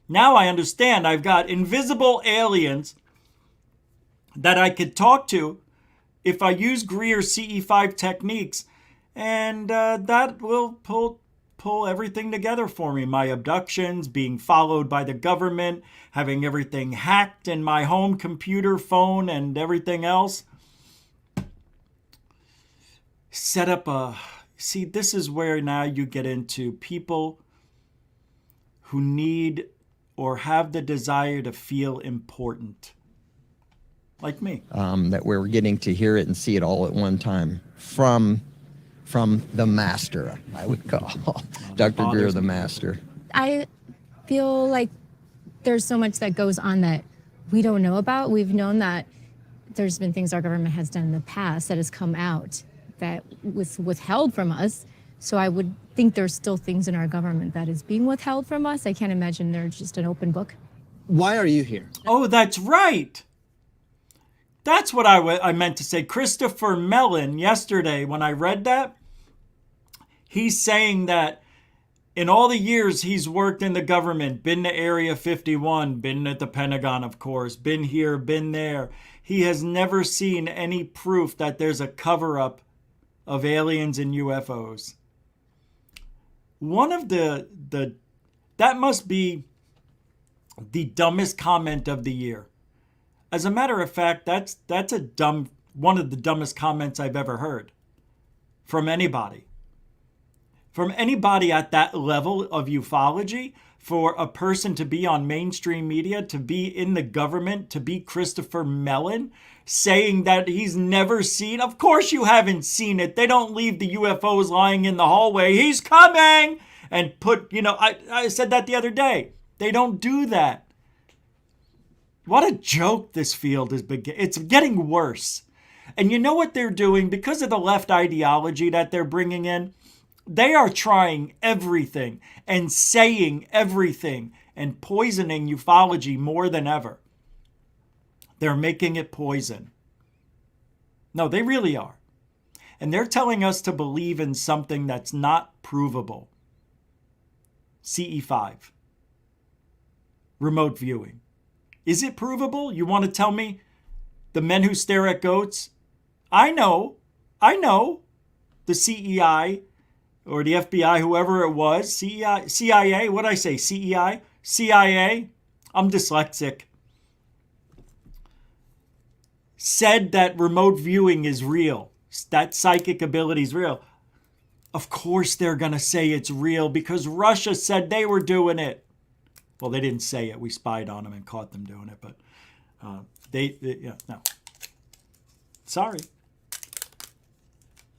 Now I understand. I've got invisible aliens that I could talk to if I use GREER CE5 techniques, and that will pull everything together for me. My abductions, being followed by the government, having everything hacked in my home computer, phone, and everything else. Set up a... See, this is where now you get into people who need or have the desire to feel important. Like me. That we're getting to hear it and see it all at one time from the master, I would call Dr. GREER the master. I feel like there's so much that goes on that we don't know about. We've known that there's been things our government has done in the past that has come out that was withheld from us. So I would think there's still things in our government that is being withheld from us. I can't imagine they're just an open book. Why are you here? Oh, that's right. That's what I meant to say. Christopher Mellon, yesterday, when I read that, he's saying that in all the years he's worked in the government, been to Area 51, been at the Pentagon, of course, been here, been there, he has never seen any proof that there's a cover-up of aliens and UFOs. One of that must be the dumbest comment of the year. As a matter of fact, that's one of the dumbest comments I've ever heard from anybody. From anybody at that level of ufology, for a person to be on mainstream media, to be in the government, to be Christopher Mellon, saying that he's never seen. Of course you haven't seen it. They don't leave the UFOs lying in the hallway. He's coming! And put, I said that the other day. They don't do that. What a joke this field is. It's getting worse. And you know what they're doing? Because of the left ideology that they're bringing in, they are trying everything and saying everything and poisoning ufology more than ever. They're making it poison. No, they really are. And they're telling us to believe in something that's not provable. CE5. Remote viewing. Is it provable? You want to tell me the men who stare at goats? I know. The CEI or the FBI, whoever it was, CIA, what did I say? CEI? CIA? I'm dyslexic. Said that remote viewing is real. That psychic ability is real. Of course they're going to say it's real because Russia said they were doing it. Well, they didn't say it. We spied on them and caught them doing it, but no. Sorry.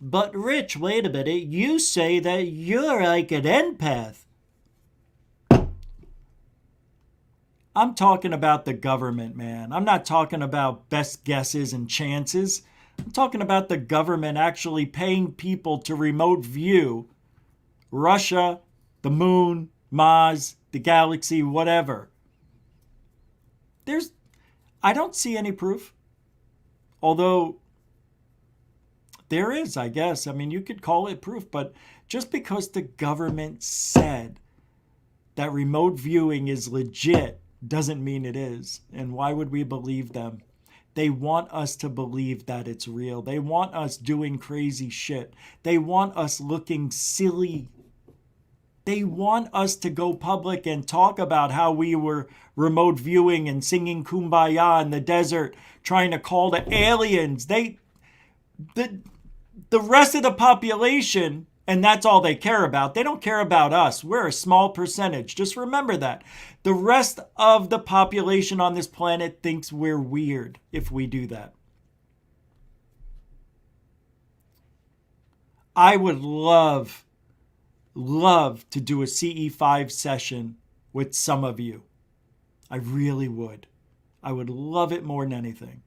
But Rich, wait a minute. You say that you're like an empath. I'm talking about the government, man. I'm not talking about best guesses and chances. I'm talking about the government actually paying people to remote view Russia, the moon, Mars, the galaxy, whatever. I don't see any proof. Although there is, I guess. I mean, you could call it proof, but just because the government said that remote viewing is legit doesn't mean it is. And why would we believe them? They want us to believe that it's real. They want us doing crazy shit. They want us looking silly. They want us to go public and talk about how we were remote viewing and singing Kumbaya in the desert, trying to call to aliens. The rest of the population, and that's all they care about. They don't care about us. We're a small percentage. Just remember that. The rest of the population on this planet thinks we're weird if we do that. I would love love to do a CE5 session with some of you. I really would. I would love it more than anything.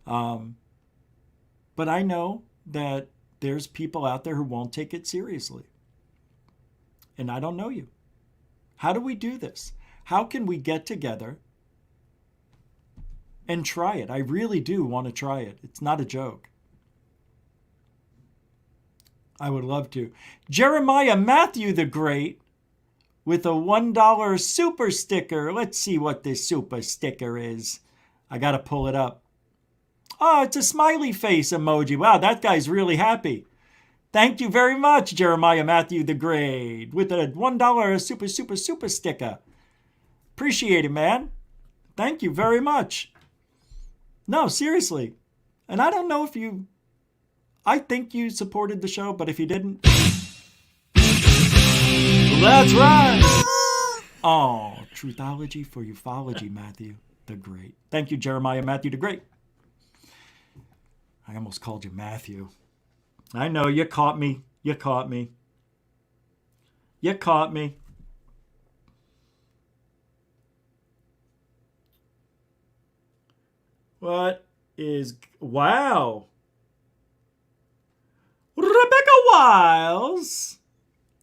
But I know that there's people out there who won't take it seriously. And I don't know you. How do we do this? How can we get together and try it? I really do want to try it. It's not a joke. I would love to. Jeremiah Matthew the Great with a $1 super sticker. Let's see what this super sticker is. I got to pull it up. Oh, it's a smiley face emoji. Wow, that guy's really happy. Thank you very much, Jeremiah Matthew the Great, with a $1 super sticker. Appreciate it, man. Thank you very much. No, seriously. And I don't know if you... I think you supported the show, but if you didn't... That's right! Oh, truthology for ufology, Matthew the Great. Thank you, Jeremiah Matthew the Great. I almost called you Matthew. I know, you caught me. You caught me. You caught me. What is... Wow. Rebecca Wiles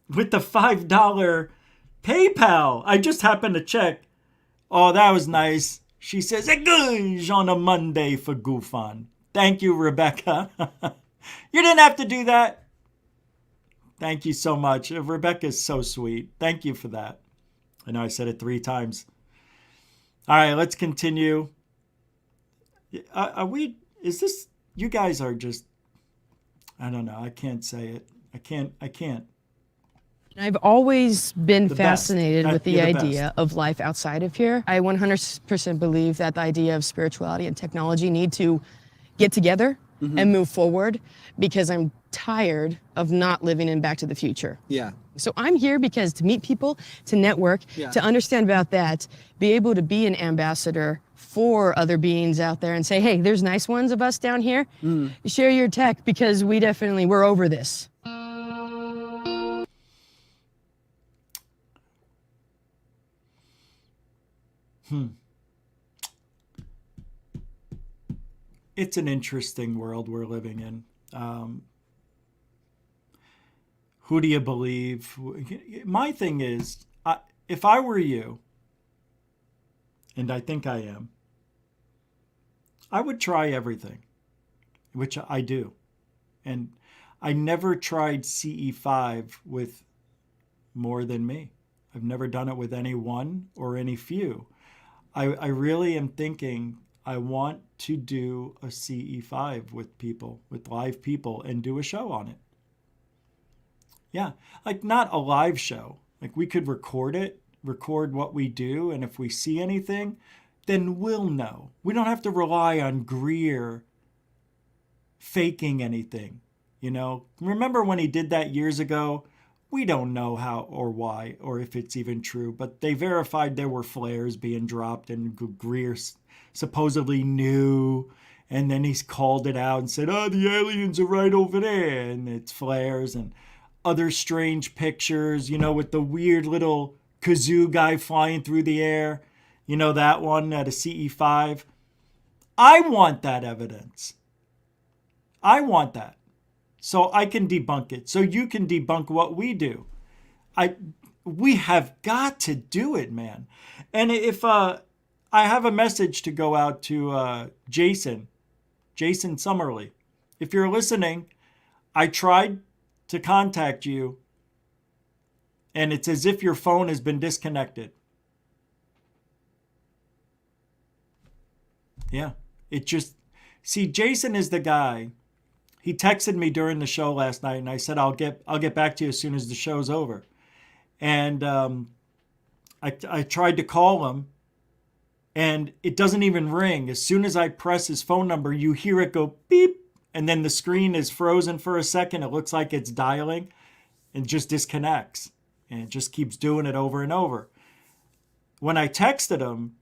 with the $5 PayPal. I just happened to check. Oh, that was nice. She says, "Good on a Monday for Goof On." Thank you, Rebecca. You didn't have to do that. Thank you so much. Rebecca's so sweet. Thank you for that. I know I said it 3 times. All right, let's continue. Is this, you guys are just, I don't know. I can't say it. I can't. I've always been The fascinated best. with the You're the idea best. of life outside of here. I 100% believe that the idea of spirituality and technology need to get together and move forward, because I'm tired of not living in Back to the Future. Yeah. So I'm here because to meet people, to network, to understand about that, be able to be an ambassador for other beings out there and say, hey, there's nice ones of us down here. Share your tech, because we're over this. It's an interesting world we're living in. Who do you believe? My thing is, if I were you, and I think I am, I would try everything, which I do. And I never tried CE5 with more than me. I've never done it with any one or any few. I really am thinking I want to do a CE5 with people, with live people, and do a show on it. Yeah, like not a live show. Like we could record it, record what we do, and if we see anything, then we'll know. We don't have to rely on GREER faking anything, you know? Remember when he did that years ago? We don't know how or why or if it's even true, but they verified there were flares being dropped and GREER supposedly knew, and then he's called it out and said, oh, the aliens are right over there, and it's flares and other strange pictures, you know, with the weird little kazoo guy flying through the air, you know, that one at a CE5. I want that evidence. I want that. So I can debunk it. So you can debunk what we do. We have got to do it, man. And if I have a message to go out to Jason Summerly. If you're listening, I tried to contact you, and it's as if your phone has been disconnected. Yeah, it just... See, Jason is the guy. He texted me during the show last night, and I said, I'll get back to you as soon as the show's over. And I tried to call him, and it doesn't even ring. As soon as I press his phone number, you hear it go beep, and then the screen is frozen for a second. It looks like it's dialing, and just disconnects. And it just keeps doing it over and over. When I texted him,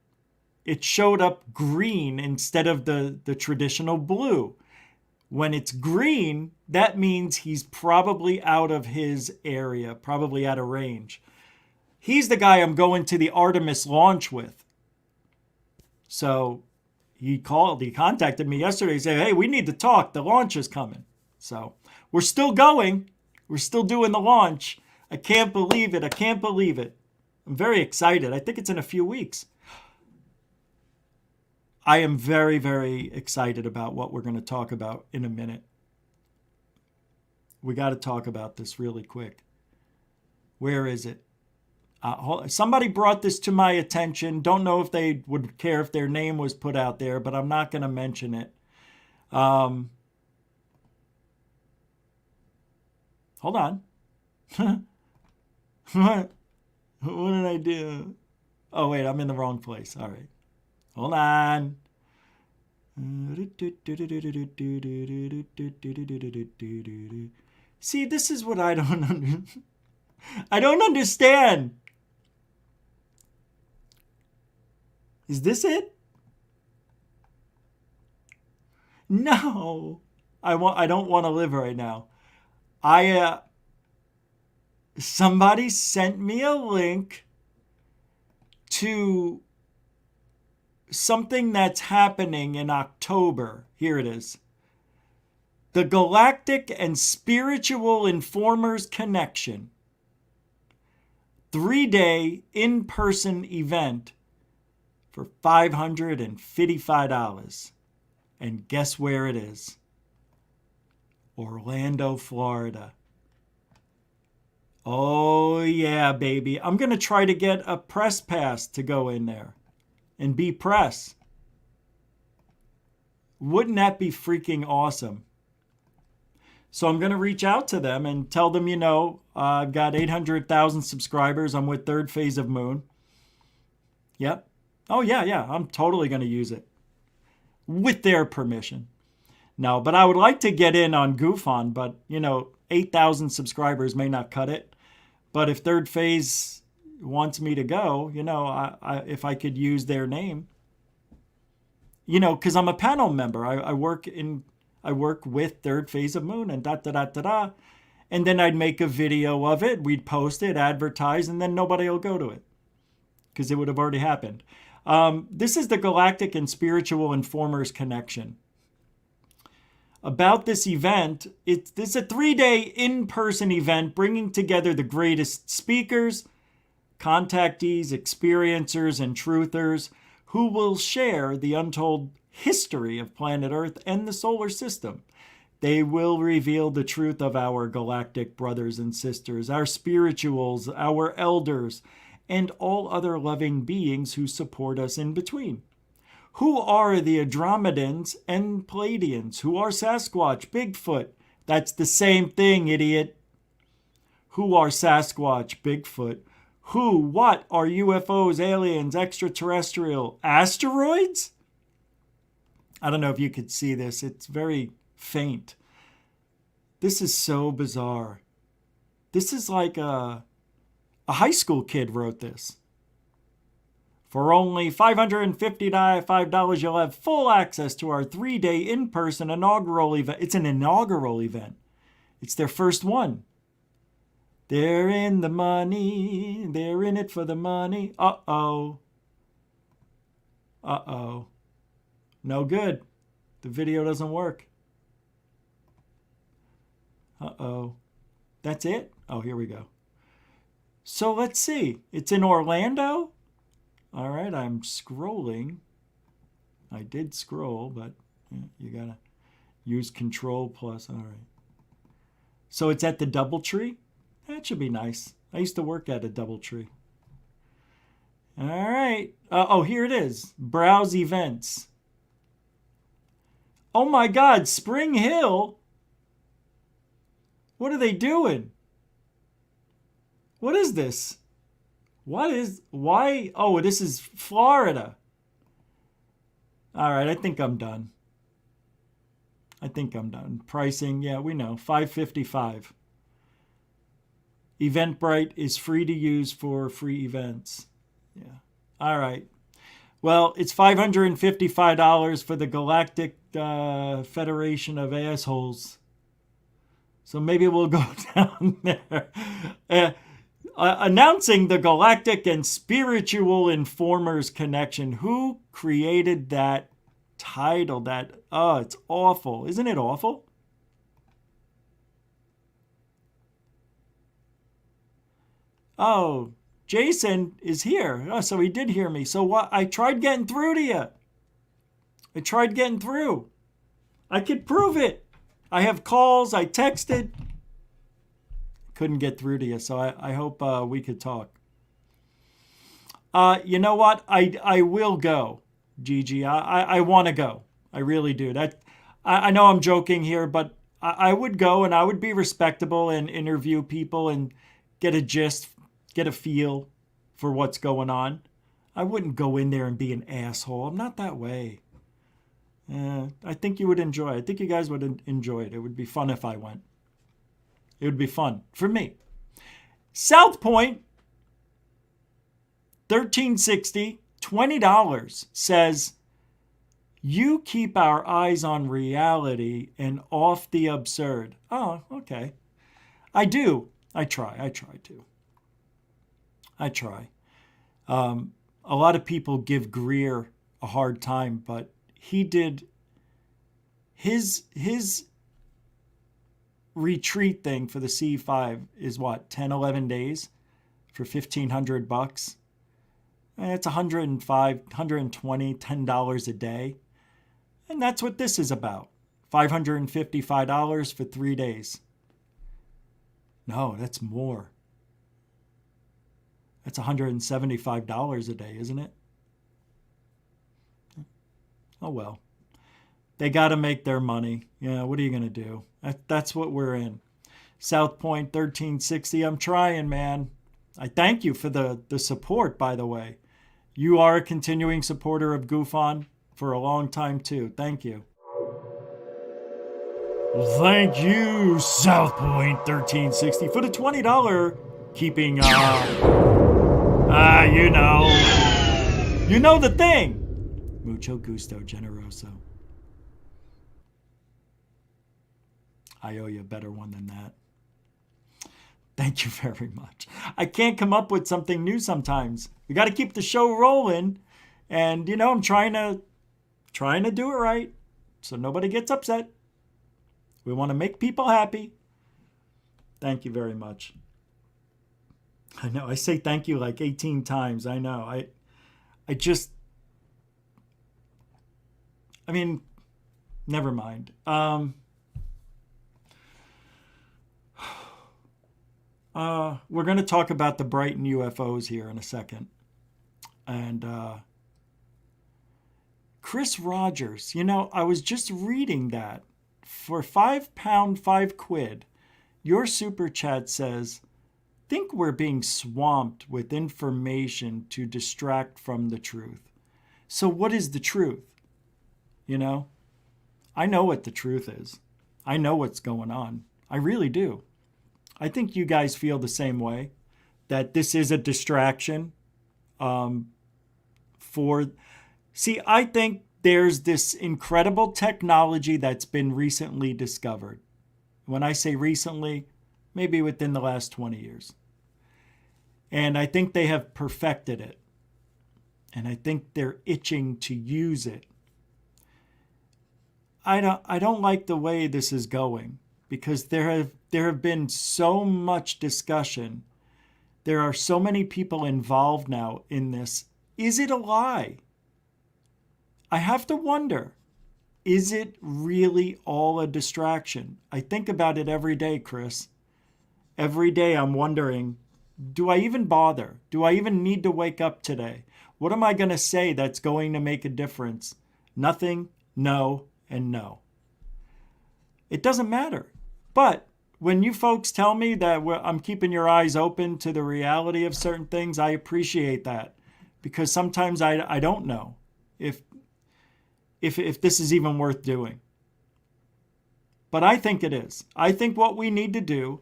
it showed up green instead of the traditional blue. When it's green, that means he's probably out of his area, probably out of range. He's the guy I'm going to the Artemis launch with. So he contacted me yesterday. He said, hey, we need to talk. The launch is coming. So we're still going. We're still doing the launch. I can't believe it. I can't believe it. I'm very excited. I think it's in a few weeks. I am very, very excited about what we're going to talk about in a minute. We got to talk about this really quick. Where is it? Somebody brought this to my attention. Don't know if they would care if their name was put out there, but I'm not going to mention it. Hold on. What did I do? Oh, wait, I'm in the wrong place. All right. Hold on. See, this is what I don't I don't understand. Is this it? No. I don't want to live right now. Somebody sent me a link to something that's happening in October. Here it is. The Galactic and Spiritual Informers Connection. 3-day in-person event for $555. And guess where it is? Orlando, Florida. Oh, yeah, baby. I'm going to try to get a press pass to go in there and be press. Wouldn't that be freaking awesome? So I'm going to reach out to them and tell them, you know, I've got 800,000 subscribers. I'm with Third Phase of Moon. Yep. Oh, yeah. I'm totally going to use it with their permission. No, but I would like to get in on GoofOn, but, you know, 8,000 subscribers may not cut it. But if Third Phase wants me to go, you know, if I could use their name, you know, because I'm a panel member. I work with Third Phase of Moon and da-da-da-da-da. And then I'd make a video of it. We'd post it, advertise, and then nobody will go to it because it would have already happened. This is the Galactic and Spiritual Informers Connection. About this event, it's a 3-day in-person event bringing together the greatest speakers, contactees, experiencers, and truthers who will share the untold history of planet Earth and the solar system. They will reveal the truth of our galactic brothers and sisters, our spirituals, our elders, and all other loving beings who support us in between. Who are the Andromedans and Pleiadians? Who are Sasquatch, Bigfoot? That's the same thing, idiot. Who are Sasquatch, Bigfoot? What are UFOs, aliens, extraterrestrial, asteroids? I don't know if you could see this. It's very faint. This is so bizarre. This is like a high school kid wrote this. For only $555, you'll have full access to our 3-day in-person inaugural event. It's an inaugural event. It's their first one. They're in the money. They're in it for the money. Uh-oh. Uh-oh. No good. The video doesn't work. Uh-oh. That's it? Oh, here we go. So let's see. It's in Orlando? All right, I'm scrolling. I did scroll, but you got to use Control+. All right. So it's at the DoubleTree? That should be nice. I used to work at a DoubleTree. All right. Oh, here it is. Browse events. Oh my God, Spring Hill? What are they doing? What is this? Why? Oh, this is Florida. All right, I think I'm done. Pricing, yeah, we know, $555. Eventbrite is free to use for free events. Yeah. All right. Well, it's $555 for the Galactic Federation of Assholes. So maybe we'll go down there. Announcing the Galactic and Spiritual Informers connection. Who created that title? It's awful. Isn't it awful? Oh, Jason is here. Oh, so he did hear me. So what? I tried getting through to you. I tried getting through. I could prove it. I have calls. I texted. Couldn't get through to you. So I hope we could talk. You know what? I will go, Gigi. I want to go. I really do. I know I'm joking here, but I would go and I would be respectable and interview people and get a gist, get a feel for what's going on. I wouldn't go in there and be an asshole. I'm not that way. I think you would enjoy it. I think you guys would enjoy it. It would be fun if I went. It would be fun for me. South Point, 1360, $20, says, you keep our eyes on reality and off the absurd. Oh, okay. I do. I try to. I try. A lot of people give GREER a hard time, but he did his retreat thing for the C5 is what, 10, 11 days for $1,500? It's $105, $120, $10 a day. And that's what this is about. $555 for 3 days. No, that's more. That's $175 a day, isn't it? Oh, well. They got to make their money. Yeah, what are you going to do? That's what we're in. South Point 1360. I'm trying, man. I thank you for the support, by the way. You are a continuing supporter of GoofOn for a long time, too. Thank you. Well, thank you, South Point 1360, for the $20 keeping, you know the thing. Mucho gusto, generoso. I owe you a better one than that. Thank you very much. I can't come up with something new sometimes. We got to keep the show rolling. And, I'm trying to do it right so nobody gets upset. We want to make people happy. Thank you very much. I know, I say thank you like 18 times. I know. Never mind. We're going to talk about the Brighton UFOs here in a second. And Chris Rogers, I was just reading that. For £5, £5, your super chat says, think we're being swamped with information to distract from the truth. So what is the truth? I know what the truth is. I know what's going on. I really do. I think you guys feel the same way, that this is a distraction I think there's this incredible technology that's been recently discovered. When I say recently, maybe within the last 20 years. And I think they have perfected it. And I think they're itching to use it. I don't like the way this is going, because there have been so much discussion. There are so many people involved now in this. Is it a lie? I have to wonder, is it really all a distraction? I think about it every day, Chris. Every day I'm wondering, do I even bother? Do I even need to wake up today? What am I going to say that's going to make a difference? Nothing, no, and no. It doesn't matter. But when you folks tell me that I'm keeping your eyes open to the reality of certain things, I appreciate that. Because sometimes I don't know if this is even worth doing. But I think it is. I think what we need to do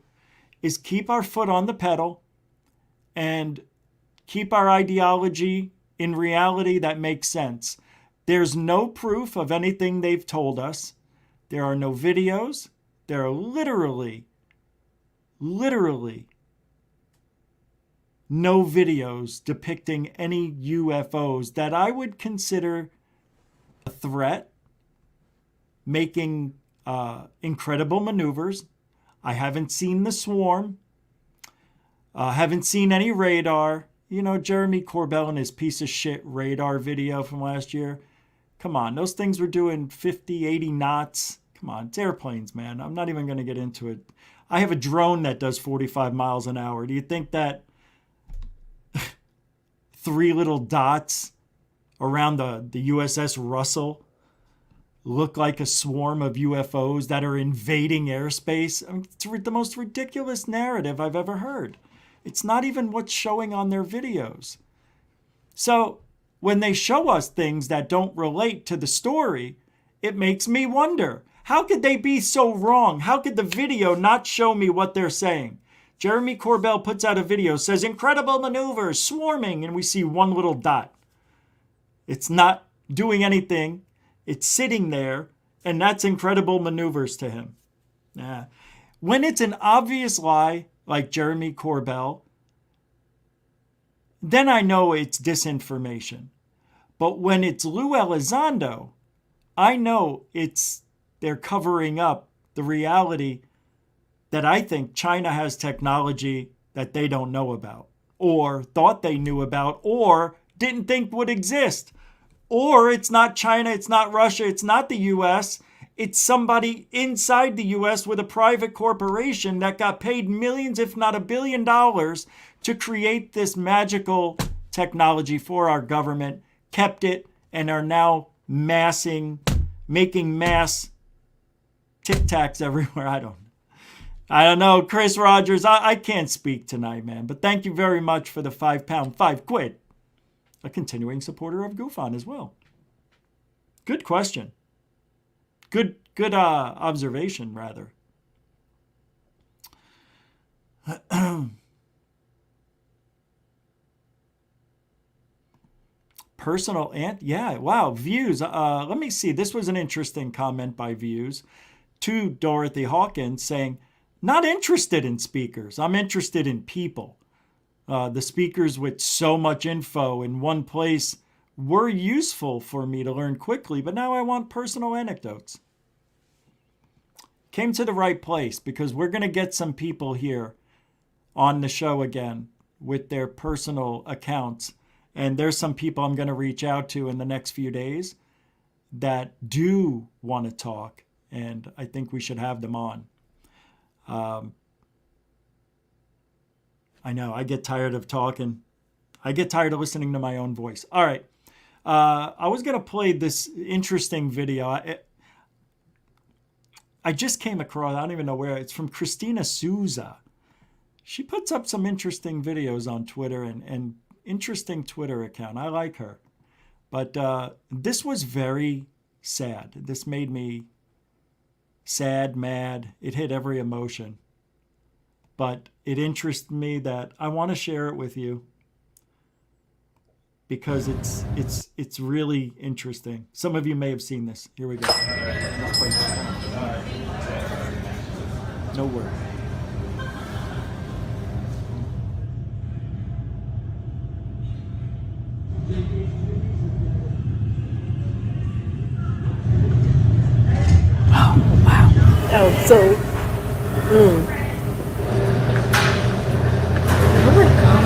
is keep our foot on the pedal and keep our ideology in reality that makes sense. There's no proof of anything they've told us. There are no videos. There are literally no videos depicting any UFOs that I would consider a threat, making incredible maneuvers. I haven't seen the swarm. Haven't seen any radar. You know, Jeremy Corbell and his piece of shit radar video from last year. Come on, those things were doing 50, 80 knots. Come on, it's airplanes, man. I'm not even going to get into it. I have a drone that does 45 miles an hour. Do you think that 3 little dots around the USS Russell look like a swarm of UFOs that are invading airspace? I mean, it's the most ridiculous narrative I've ever heard. It's not even what's showing on their videos. So when they show us things that don't relate to the story, it makes me wonder, how could they be so wrong? How could the video not show me what they're saying? Jeremy Corbell puts out a video, says incredible maneuvers, swarming, and we see one little dot. It's not doing anything. It's sitting there, and that's incredible maneuvers to him. Yeah. When it's an obvious lie, like Jeremy Corbell, then I know it's disinformation. But when it's Lou Elizondo, I know they're covering up the reality that I think China has technology that they don't know about, or thought they knew about, or didn't think would exist. Or it's not China, it's not Russia, it's not the US, it's somebody inside the US with a private corporation that got paid millions, if not $1 billion, to create this magical technology for our government, kept it, and are now making mass Tic Tacs everywhere. I don't know, Chris Rogers, I can't speak tonight, man. But thank you very much for the £5, £5. A continuing supporter of GoofOn as well. Good question. Good observation, rather. Personal yeah, wow, Views. Let me see. This was an interesting comment by Views to Dorothy Hawkins saying, not interested in speakers. I'm interested in people. The speakers with so much info in one place were useful for me to learn quickly, but now I want personal anecdotes. Came to the right place because we're going to get some people here on the show again with their personal accounts. And there's some people I'm going to reach out to in the next few days that do want to talk, and I think we should have them on. I know, I get tired of talking. I get tired of listening to my own voice. All right. I was going to play this interesting video. I just came across, I don't even know where, it's from Christina Souza. She puts up some interesting videos on Twitter and interesting Twitter account. I like her. But this was very sad. This made me sad, mad. It hit every emotion. But it interests me that I want to share it with you because it's really interesting. Some of you may have seen this. Here we go. No word. Oh, wow. Oh, so... Oh my God.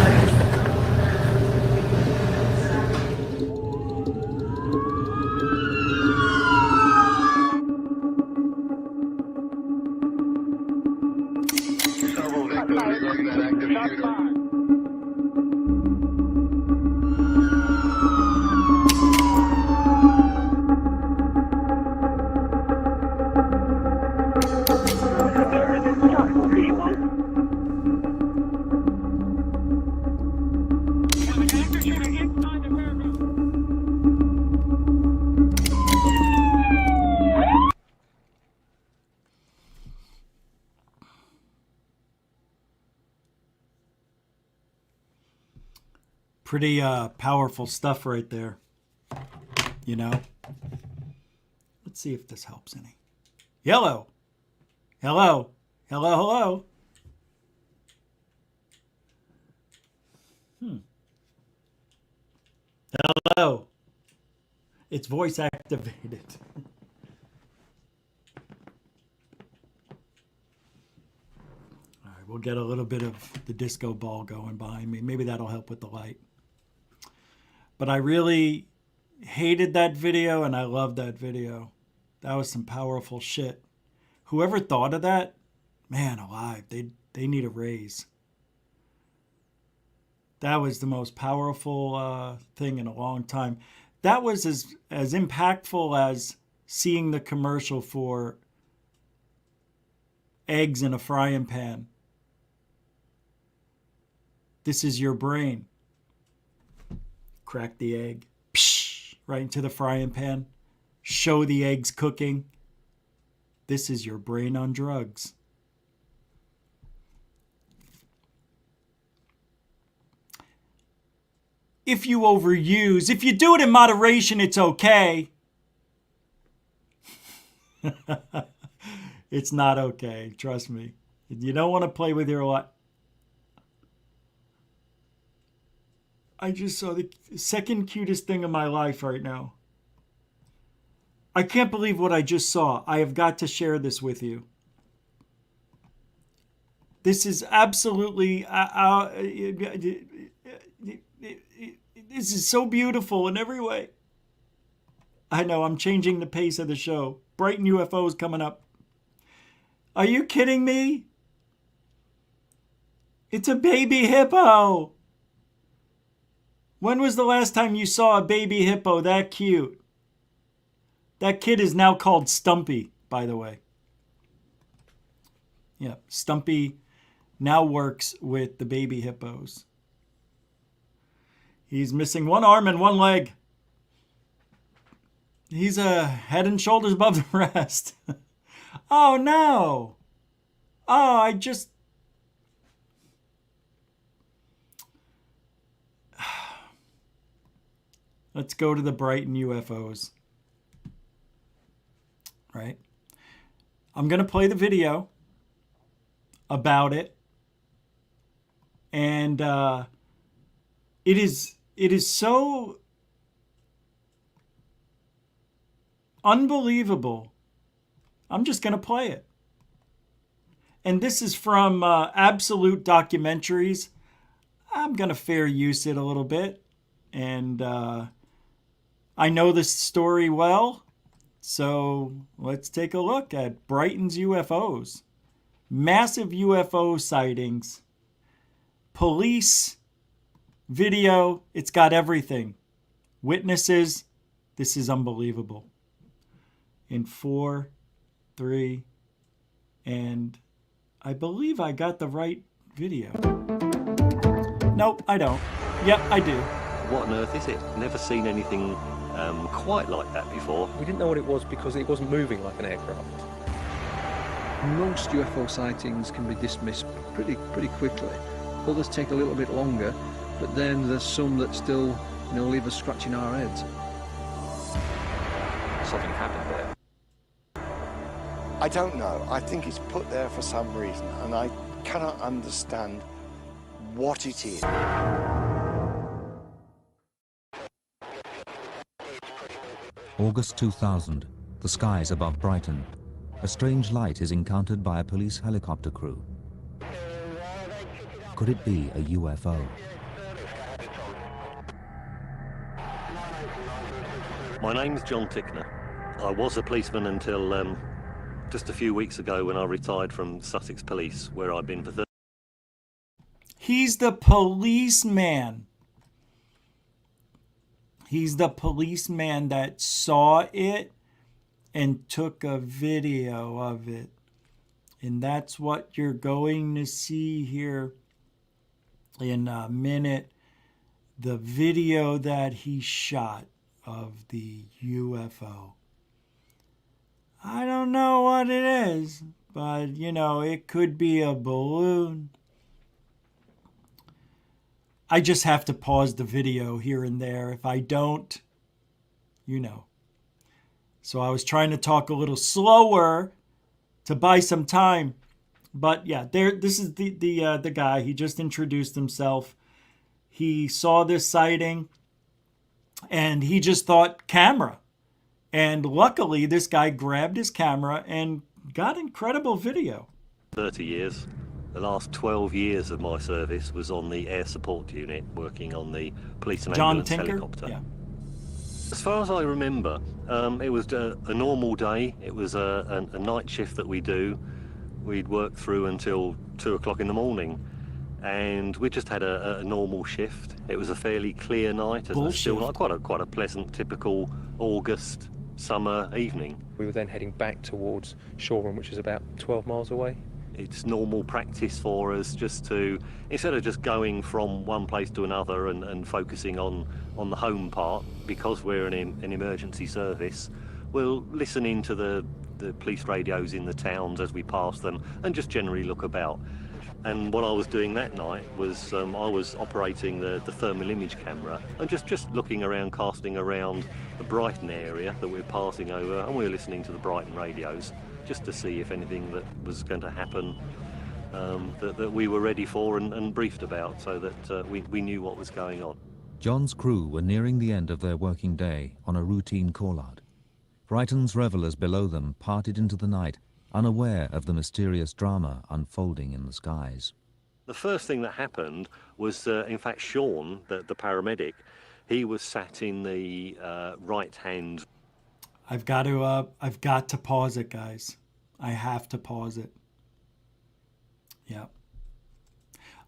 Several victims regarding that active shooter. Pretty powerful stuff right there. You know? Let's see if this helps any. Hello. Hello. Hello, hello. Hello. It's voice activated. All right, we'll get a little bit of the disco ball going behind me. Maybe that'll help with the light. But I really hated that video and I loved that video. That was some powerful shit. Whoever thought of that, man alive, they need a raise. That was the most powerful thing in a long time. That was as impactful as seeing the commercial for eggs in a frying pan. This is your brain. Crack the egg. Psh, right into the frying pan. Show the eggs cooking. This is your brain on drugs. If you overuse, if you do it in moderation, it's okay. It's not okay, trust me. You don't want to play with your life. I just saw the second cutest thing in my life right now. I can't believe what I just saw. I have got to share this with you. This is absolutely... this is so beautiful in every way. I know, I'm changing the pace of the show. Brighton UFOs coming up. Are you kidding me? It's a baby hippo. When was the last time you saw a baby hippo that cute? That kid is now called Stumpy, by the way. Yeah, Stumpy now works with the baby hippos. He's missing one arm and one leg. He's a head and shoulders above the rest. Oh, no. Oh, I just... Let's go to the Brighton UFOs. Right? I'm going to play the video about it. And it is so unbelievable. I'm just going to play it. And this is from Absolute Documentaries. I'm going to fair use it a little bit. And I know this story well. So let's take a look at Brighton's UFOs. Massive UFO sightings. Police video. It's got everything. Witnesses. This is unbelievable. In 4, 3, and I believe I got the right video. Nope, I don't. Yep, I do. What on earth is it? Never seen anything quite like that before. We didn't know what it was because it wasn't moving like an aircraft. Most UFO sightings can be dismissed pretty quickly. Others take a little bit longer, but then there's some that still, leave us scratching our heads. Something happened there. I don't know. I think it's put there for some reason, and I cannot understand what it is. August 2000, the skies above Brighton. A strange light is encountered by a police helicopter crew. Could it be a UFO? My name's John Tickner. I was a policeman until just a few weeks ago when I retired from Sussex Police, where I've been for 30 He's the policeman. He's the policeman that saw it and took a video of it. And that's what you're going to see here in a minute. The video that he shot of the UFO. I don't know what it is, but it could be a balloon. I just have to pause the video here and there. If I don't, you know. So I was trying to talk a little slower to buy some time. But yeah, this is the guy. He just introduced himself. He saw this sighting and he just thought camera. And luckily, this guy grabbed his camera and got incredible video. 30 years. The last 12 years of my service was on the air support unit, working on the police and ambulance helicopter. Yeah. As far as I remember, it was a normal day. It was a night shift that we do. We'd work through until 2 o'clock in the morning. And we just had a normal shift. It was a fairly clear night. It was still quite a pleasant, typical August summer evening. We were then heading back towards Shoreham, which is about 12 miles away. It's normal practice for us just to, instead of just going from one place to another and focusing on the home part, because we're an emergency service, we'll listen into the police radios in the towns as we pass them and just generally look about. And what I was doing that night was I was operating the thermal image camera and just looking around, casting around the Brighton area that we're passing over, and we were listening to the Brighton radios just to see if anything that was going to happen that we were ready for and briefed about, so that we knew what was going on. John's crew were nearing the end of their working day on a routine call-out. Brighton's revelers below them parted into the night, unaware of the mysterious drama unfolding in the skies. The first thing that happened was, in fact, Sean, the paramedic, he was sat in the right-hand. I've got to pause it, guys. I have to pause it. Yeah.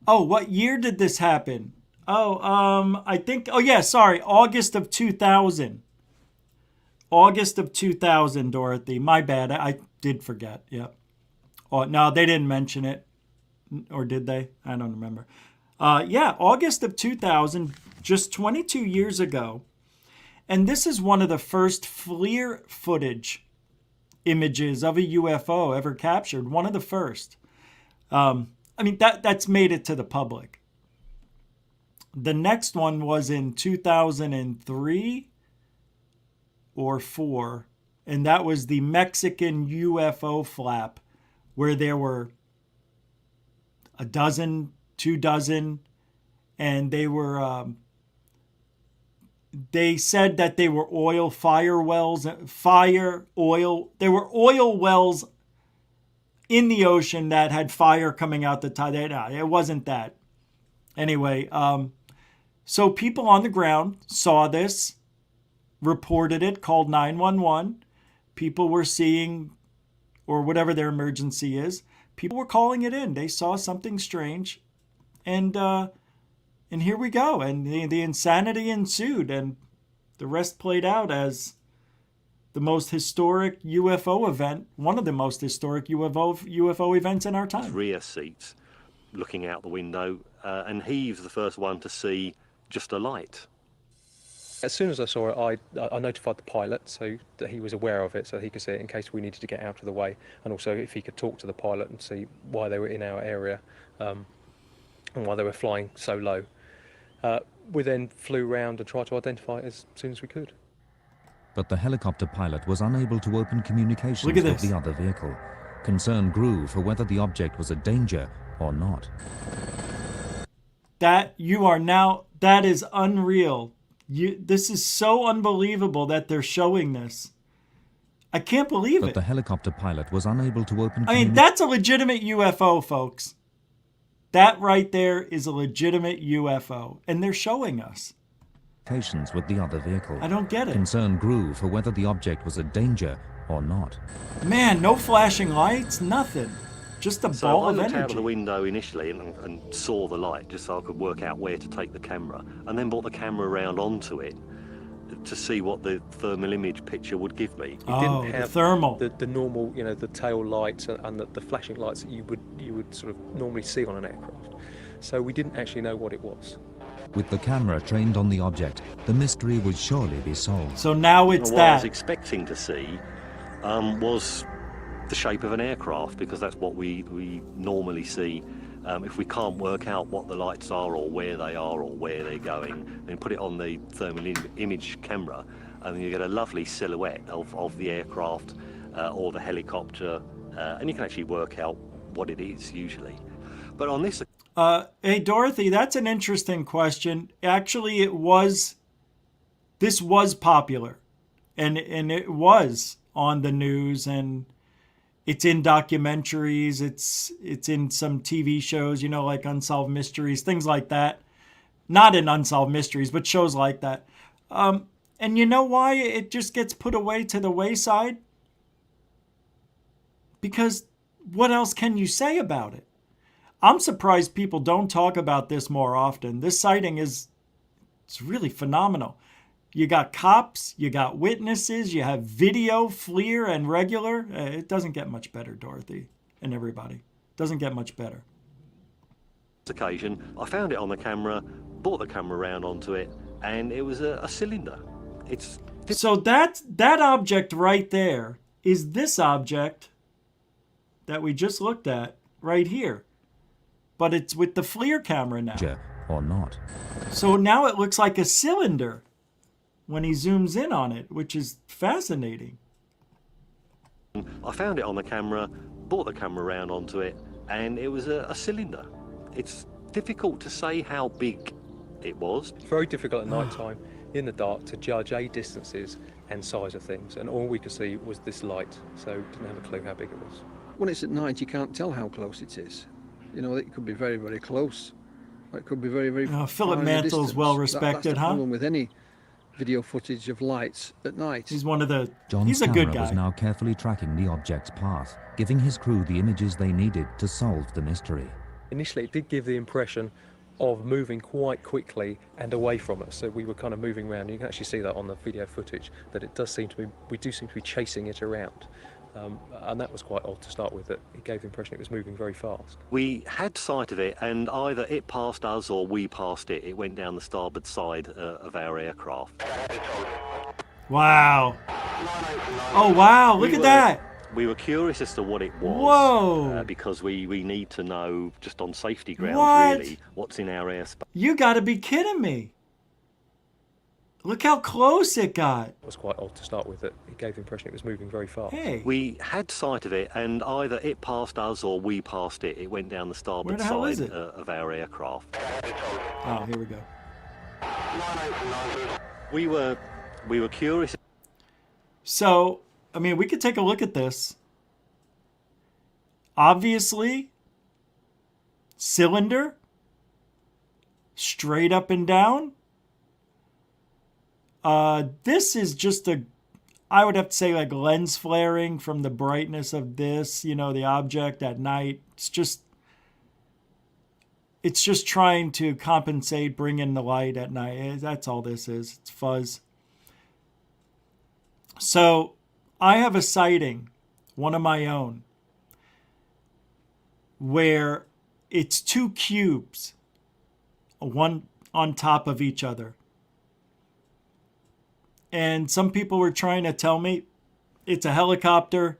Oh, what year did this happen? Oh, I think, oh yeah, sorry, August of 2000. August of 2000, Dorothy. My bad. I did forget. Yep. Oh, no, they didn't mention it. Or did they? I don't remember. Yeah, August of 2000, just 22 years ago. And this is one of the first FLIR footage images of a UFO ever captured. One of the first. I mean, that's made it to the public. The next one was in 2003 or 4, and that was the Mexican UFO flap, where there were a dozen, 2 dozen, and they were they said that they were oil fire wells, there were oil wells in the ocean that had fire coming out the top. It wasn't that. Anyway, so people on the ground saw this, reported it, called 911. People were seeing, or whatever their emergency is, people were calling it in. They saw something strange, and here we go. And the insanity ensued, and the rest played out as the most historic UFO event, one of the most historic UFO events in our time. Rear seat, looking out the window, and he was the first one to see just a light. As soon as I saw it, I notified the pilot so that he was aware of it, so he could see it in case we needed to get out of the way, and also if he could talk to the pilot and see why they were in our area and why they were flying so low. We then flew around and tried to identify it as soon as we could. But the helicopter pilot was unable to open communications Look at with this. the other vehicle. Concern grew for whether the object was a danger or not. That is unreal. This is so unbelievable that they're showing this. I can't believe But it. the helicopter pilot was unable to open I mean, that's a legitimate UFO, folks. That right there is a legitimate UFO, and they're showing us. communications with the other vehicle. I don't get it. Concern grew for whether the object was a danger or not. Man, no flashing lights, nothing. Just a So ball I of looked energy. out of the window initially and saw the light just so I could work out where to take the camera, and then brought the camera around onto it to see what the thermal image picture would give me. It didn't have the normal, you know, the tail lights and the flashing lights that you would sort of normally see on an aircraft. So we didn't actually know what it was. With the camera trained on the object, the mystery would surely be solved. So now it's What I was that. expecting to see was the shape of an aircraft, because that's what we normally see. If we can't work out what the lights are or where they are or where they're going, then put it on the thermal image camera and you get a lovely silhouette of the aircraft or the helicopter, and you can actually work out what it is usually. But on this... Hey, Dorothy, that's an interesting question. Actually, this was popular, and it was on the news, and it's in documentaries, it's in some TV shows, you know, like Unsolved Mysteries, things like that. Not in Unsolved Mysteries, but shows like that. And you know why it just gets put away to the wayside? Because what else can you say about it? I'm surprised people don't talk about this more often. This sighting it's really phenomenal. You got cops, you got witnesses, you have video, FLIR, and regular. It doesn't get much better, Dorothy, and everybody. It doesn't get much better. Occasion, I found it on the camera, brought the camera around onto it, and it was a cylinder. So that object right there is this object that we just looked at right here. But it's with the FLIR camera now. Or not. So now it looks like a cylinder when he zooms in on it, which is fascinating. I found it on the camera, brought the camera around onto it, and it was a cylinder. It's difficult to say how big it was. Very difficult at night time in the dark to judge distances and size of things, and all we could see was this light, so didn't have a clue how big it was. When it's at night, you can't tell how close it is. You know, it could be very, very close, or it could be very, very Philip far in the Mantle's distance. well respected, that's the huh? problem with any video footage of lights at night. He's one of the... John's he's a camera good guy. was now carefully tracking the object's path, giving his crew the images they needed to solve the mystery. Initially, it did give the impression of moving quite quickly and away from us, so we were kind of moving around. You can actually see that on the video footage, that it does seem to be, we do seem to be chasing it around. And that was quite odd to start with, that it gave the impression it was moving very fast. We had sight of it, and either it passed us or we passed it. It went down the starboard side of our aircraft. Wow. Oh, wow, look at that. We were curious as to what it was. Whoa. Because we need to know, just on safety grounds, What? really, what's in our airspace. You got to be kidding me. Look how close it got. It was quite odd to start with, that it gave the impression it was moving very fast. Hey. We had sight of it, and either it passed us or we passed it. It went down the starboard side of our aircraft. Oh, here we go. We were curious. So, I mean, we could take a look at this. Obviously, cylinder, straight up and down. This is just I would have to say, like, lens flaring from the brightness of this, you know, the object at night. It's just trying to compensate, bring in the light at night. That's all this is. It's fuzz. So I have a sighting, one of my own, where it's two cubes, one on top of each other. And some people were trying to tell me it's a helicopter.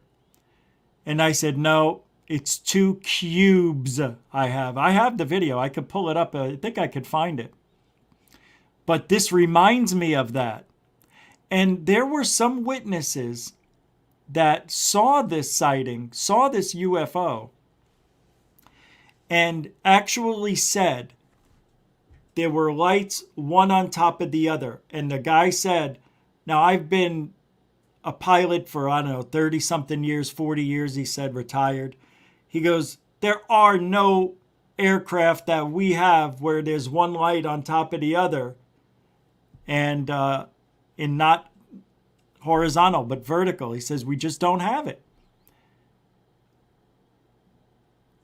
And I said, no, it's two cubes I have the video. I could pull it up. I think I could find it. But this reminds me of that. And there were some witnesses that saw this sighting, saw this UFO, and actually said there were lights one on top of the other. And the guy said, now I've been a pilot for, I don't know, 30-something years, 40 years, he said, retired. He goes, there are no aircraft that we have where there's one light on top of the other and in not horizontal but vertical. He says, we just don't have it.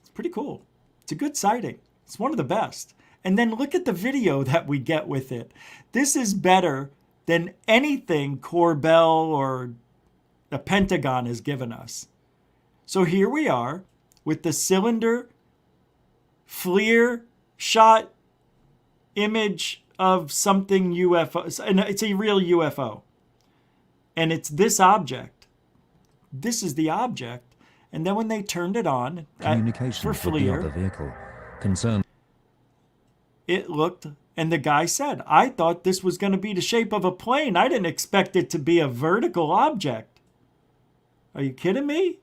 It's pretty cool. It's a good sighting. It's one of the best. And then look at the video that we get with it. This is better than anything Corbell or the Pentagon has given us. So here we are with the cylinder FLIR shot image of something UFO. And it's a real UFO. And it's this object. This is the object. And then when they turned it on Communication for with the FLIR, other vehicle. Concerned. it looked And the guy said, I thought this was going to be the shape of a plane. I didn't expect it to be a vertical object. Are you kidding me?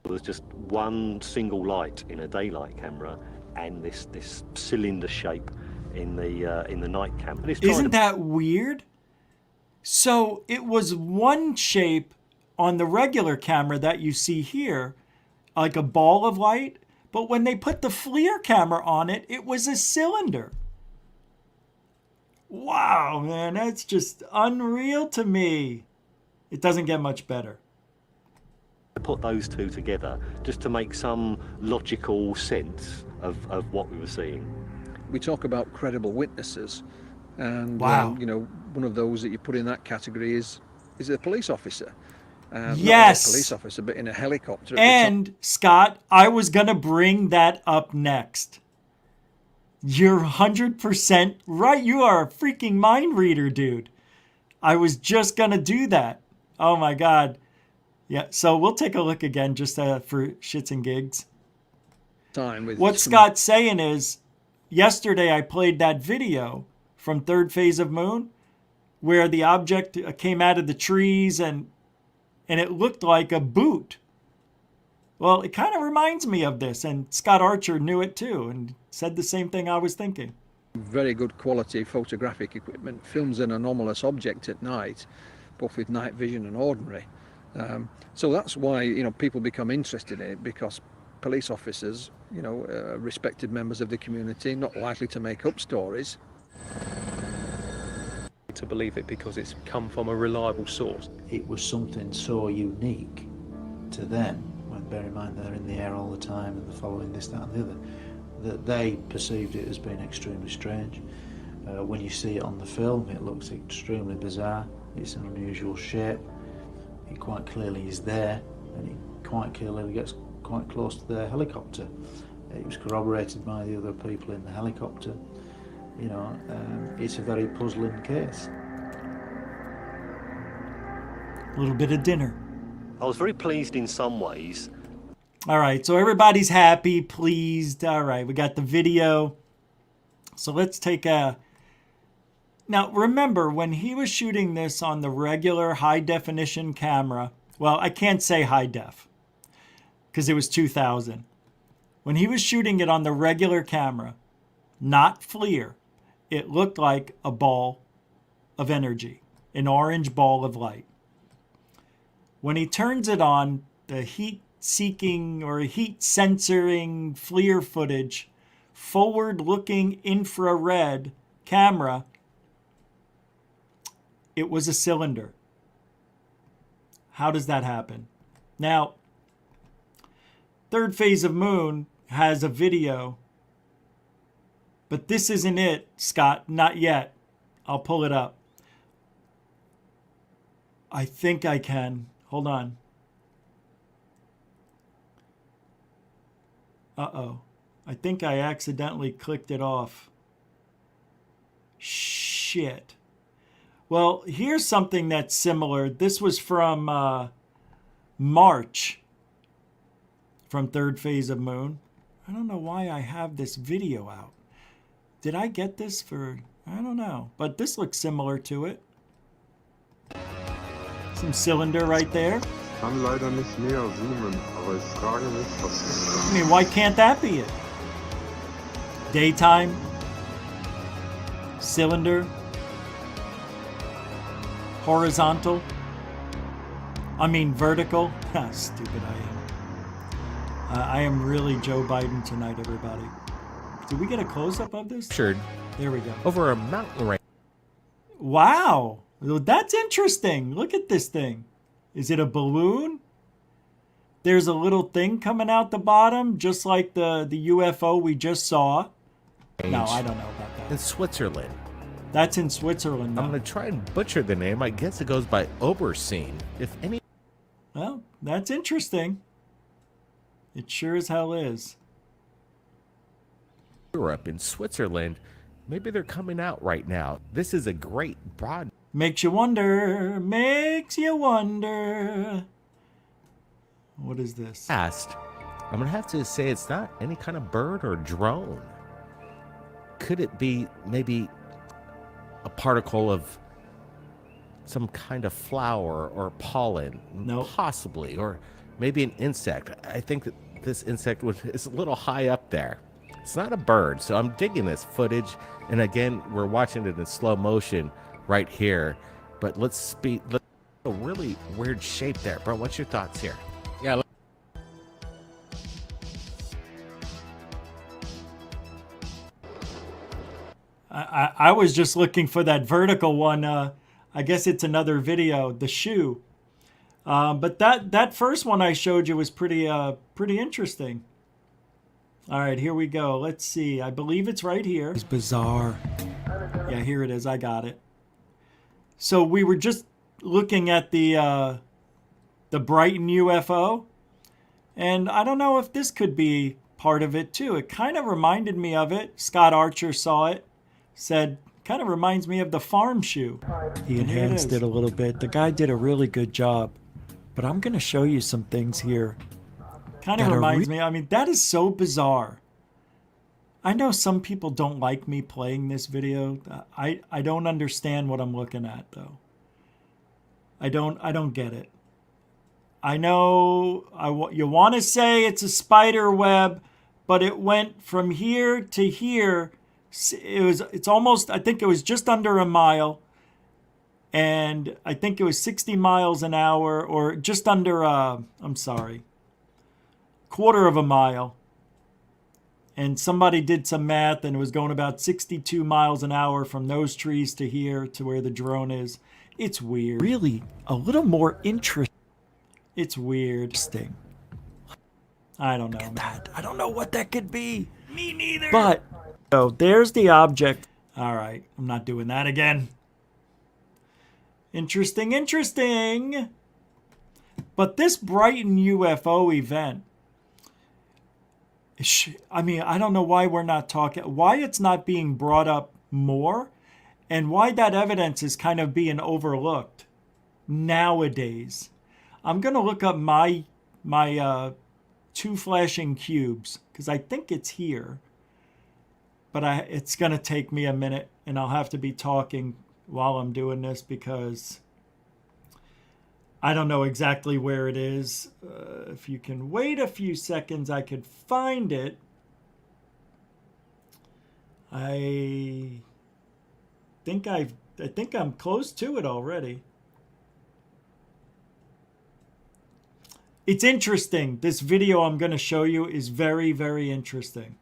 There was just one single light in a daylight camera and this cylinder shape in the night camera. Isn't that weird? So it was one shape on the regular camera that you see here, like a ball of light, but when they put the FLIR camera on it, it was a cylinder. Wow, man, that's just unreal to me. It doesn't get much better. Put those two together just to make some logical sense of what we were seeing. We talk about credible witnesses, and wow. You know, one of those that you put in that category is a police officer. Yes, not a police officer, but in a helicopter. And Scott, I was gonna bring that up next. You're 100% right. You are a freaking mind reader, dude. I was just gonna do that. Oh my God. Yeah, so we'll take a look again just for shits and gigs. What Scott's saying is, yesterday I played that video from Third Phase of Moon where the object came out of the trees and it looked like a boot. Well, it kind of reminds me of this, and Scott Archer knew it too and said the same thing I was thinking. Very good quality photographic equipment, films an anomalous object at night, both with night vision and ordinary. So that's why, you know, people become interested in it, because police officers, you know, respected members of the community, not likely to make up stories. To believe it because it's come from a reliable source. It was something so unique to them, when bear in mind they're in the air all the time and they're following this, that and the other, that they perceived it as being extremely strange. When you see it on the film, it looks extremely bizarre. It's an unusual shape. It quite clearly is there, and it quite clearly gets quite close to the helicopter. It was corroborated by the other people in the helicopter. You know, it's a very puzzling case. A little bit of dinner. I was very pleased in some ways. All right, so everybody's happy, pleased. All right, we got the video. So let's take a... Now, remember, when he was shooting this on the regular high-definition camera, well, I can't say high-def, because it was 2000. When he was shooting it on the regular camera, not FLIR, it looked like a ball of energy, an orange ball of light. When he turns it on, the heat-seeking or heat-censoring FLIR footage, forward-looking infrared camera, it was a cylinder. How does that happen? Now, Third Phase of Moon has a video, but this isn't it, Scott. Not yet. I'll pull it up. I think I can. Hold on. Uh-oh. I think I accidentally clicked it off. Shit. Well, here's something that's similar. This was from March, from Third Phase of Moon. I don't know why I have this video out. Did I get this for... I don't know. But this looks similar to it. Some cylinder right there. Kann leider nicht näher zoomen, aber ich frage mich, was... I mean, why can't that be it? Daytime. Cylinder. Horizontal. I mean vertical. How stupid I am. I am really Joe Biden tonight, everybody. Did we get a close-up of this? Sure. There we go. Over a mountain range. Wow. That's interesting. Look at this thing. Is it a balloon? There's a little thing coming out the bottom, just like the UFO we just saw. No, I don't know about that. In Switzerland. That's in Switzerland. I'm going to try and butcher the name. I guess it goes by Oberseen. If any... Well, that's interesting. It sure as hell is. Europe, in Switzerland, maybe they're coming out right now. This is a great broad... Makes you wonder. Makes you wonder. What is this? I'm going to have to say it's not any kind of bird or drone. could it be maybe a particle of some kind of flower or pollen? No. Possibly, or maybe an insect. I think that this insect is a little high up there. It's not a bird, so I'm digging this footage. And again, we're watching it in slow motion right here. But let's a really weird shape there. Bro, what's your thoughts here? Yeah. I was just looking for that vertical one. I guess it's another video, the shoe. But that first one I showed you was pretty interesting. All right, here we go. Let's see. I believe it's right here. It's bizarre. Yeah, here it is. I got it. So we were just looking at the Brighton UFO, and I don't know if this could be part of it too. It kind of reminded me of it. Scott Archer saw it, said, kind of reminds me of the farm shoe. He enhanced it a little bit. The guy did a really good job. But I'm going to show you some things here. Kind of reminds me, I mean, that is so bizarre. I know some people don't like me playing this video. I don't understand what I'm looking at, though. I don't get it. I know you want to say it's a spider web, but it went from here to here. It's almost, I think it was just under a mile. And I think it was 60 miles an hour, or just under, I'm sorry, quarter of a mile. And somebody did some math, and it was going about 62 miles an hour from those trees to here to where the drone is. It's weird. Really, a little more interesting. It's weird. I don't know, man. I don't know what that could be. Me neither. But, so there's the object. All right, I'm not doing that again. Interesting, interesting. But this Brighton UFO event, I mean, I don't know why we're not talking, why it's not being brought up more, and why that evidence is kind of being overlooked nowadays. I'm going to look up my two flashing cubes, because I think it's here. But it's going to take me a minute, and I'll have to be talking while I'm doing this because I don't know exactly where it is. If you can wait a few seconds, I could find it. I think I'm close to it already. It's interesting. This video I'm going to show you is very, very interesting.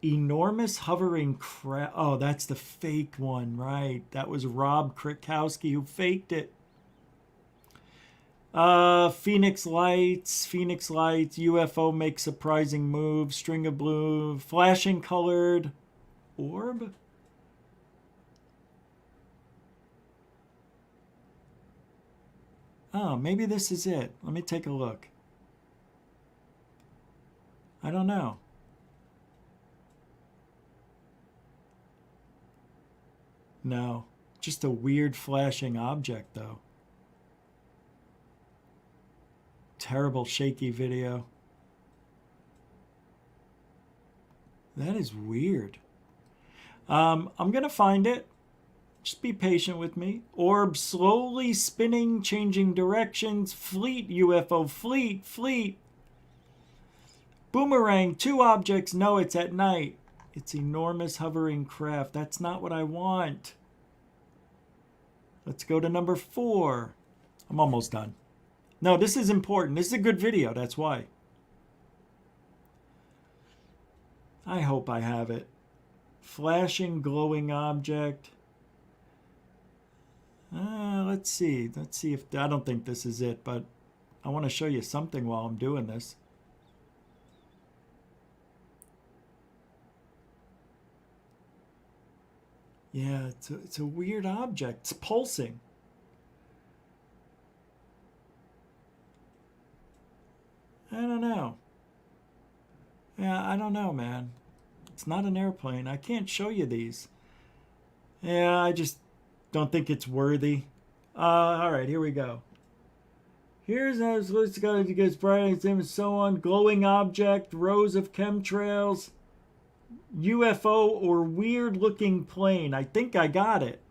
Enormous hovering craft. Oh, that's the fake one, right? That was Rob Krakowski who faked it. Phoenix Lights, UFO makes surprising moves, string of blue, flashing colored orb. Oh, maybe this is it. Let me take a look. I don't know. No, just a weird flashing object, though. Terrible shaky video. That is weird. I'm going to find it. Just be patient with me. Orb slowly spinning, changing directions. Fleet, UFO, fleet. Boomerang, two objects. No, it's at night. It's enormous hovering craft. That's not what I want. Let's go to number 4. I'm almost done. No, this is important. This is a good video. That's why. I hope I have it. Flashing, glowing object. Let's see. Let's see if... I don't think this is it, but I want to show you something while I'm doing this. Yeah, it's a weird object. It's pulsing. I don't know. Yeah, I don't know, man. It's not an airplane. I can't show you these. Yeah, I just don't think it's worthy. All right, here we go. Here's how it's going to get bright and so on. Glowing object, rows of chemtrails. UFO or weird looking plane. I think I got it.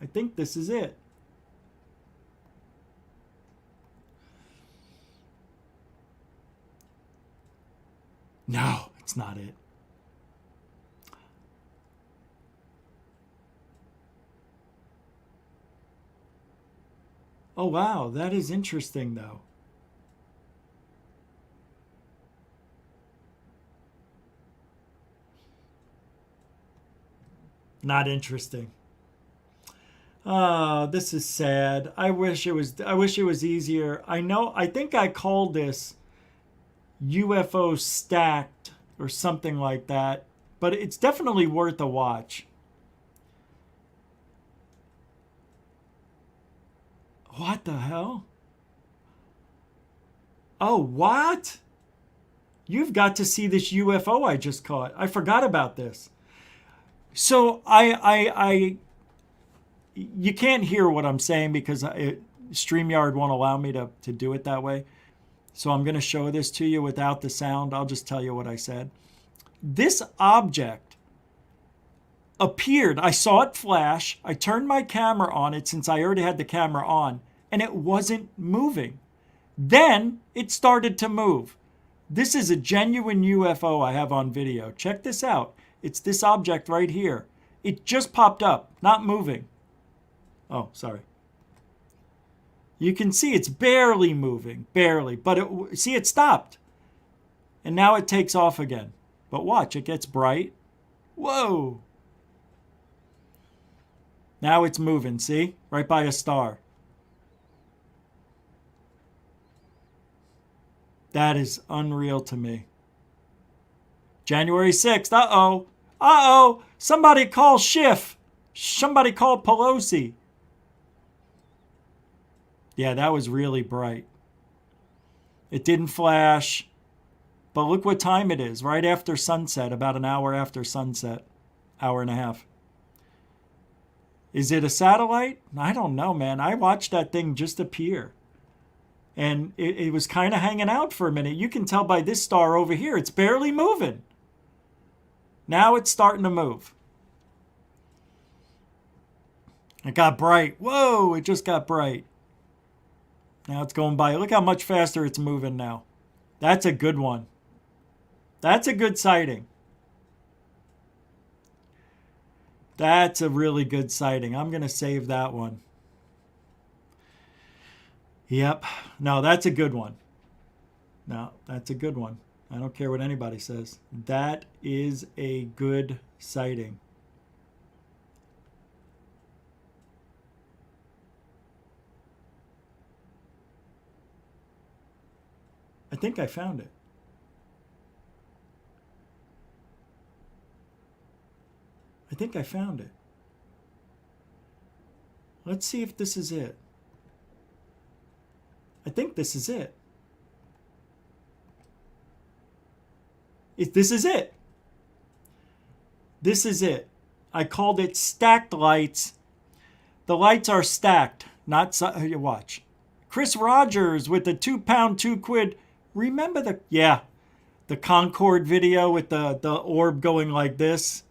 I think this is it. No, it's not it. Oh, wow. That is interesting, though. Not interesting. Oh, this is sad. I wish it was easier. I think I called this UFO stacked or something like that, but it's definitely worth a watch. What the hell? Oh, what? You've got to see this UFO I just caught. I forgot about this. So you can't hear what I'm saying because StreamYard won't allow me to do it that way. So I'm going to show this to you without the sound. I'll just tell you what I said. This object appeared. I saw it flash. I turned my camera on it since I already had the camera on, and it wasn't moving. Then it started to move. This is a genuine UFO I have on video. Check this out. It's this object right here. It just popped up, not moving. Oh, sorry. You can see it's barely moving, barely. But see, it stopped. And now it takes off again. But watch, it gets bright. Whoa. Now it's moving, see? Right by a star. That is unreal to me. January 6th. Uh-oh. Uh-oh. Somebody call Schiff. Somebody call Pelosi. Yeah, that was really bright. It didn't flash. But look what time it is. Right after sunset. About an hour after sunset. Hour and a half. Is it a satellite? I don't know, man. I watched that thing just appear. And it was kind of hanging out for a minute. You can tell by this star over here. It's barely moving. Now it's starting to move. It got bright. Whoa, it just got bright. Now it's going by. Look how much faster it's moving now. That's a good one. That's a good sighting. That's a really good sighting. I'm going to save that one. Yep. No, that's a good one. No, that's a good one. I don't care what anybody says. That is a good sighting. I think I found it. I think I found it. Let's see if this is it. I think this is it. This is it. This is it. I called it stacked lights. The lights are stacked, not you watch. Chris Rogers with the 2 pound, 2 quid. Remember the Concorde video with the orb going like this?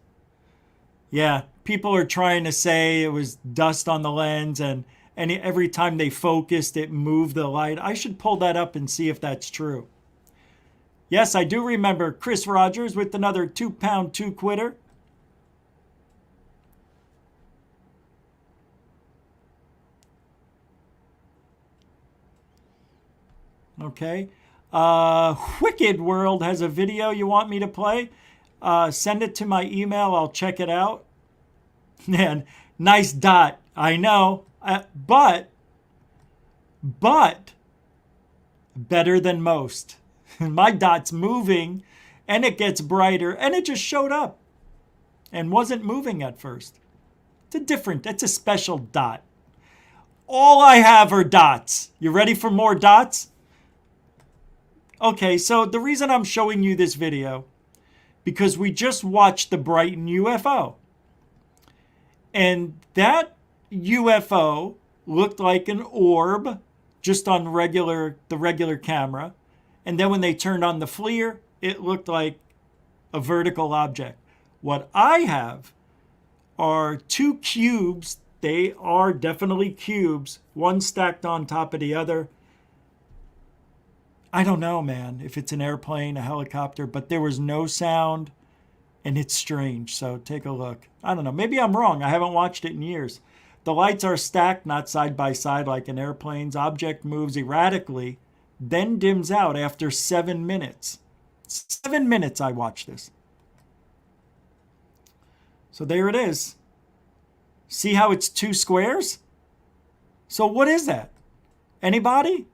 Yeah, people are trying to say it was dust on the lens and every time they focused, it moved the light. I should pull that up and see if that's true. Yes, I do remember Chris Rogers with another 2 pound, 2 quitter. Okay. Wicked World has a video you want me to play. Send it to my email. I'll check it out. Man, nice dot. I know. But better than most. My dot's moving and it gets brighter and it just showed up and wasn't moving at first. It's a special dot. All I have are dots. You ready for more dots? Okay, so the reason I'm showing you this video, because we just watched the Brighton UFO. And that UFO looked like an orb just on the regular camera. And then when they turned on the FLIR, it looked like a vertical object. What I have are two cubes. They are definitely cubes, one stacked on top of the other. I don't know, man, if it's an airplane, a helicopter, but there was no sound, and it's strange. So take a look. I don't know. Maybe I'm wrong. I haven't watched it in years. The lights are stacked, not side by side like in airplanes. Object moves erratically, then dims out after 7 minutes. 7 minutes I watched this. So there it is. See how it's two squares? So what is that? Anybody?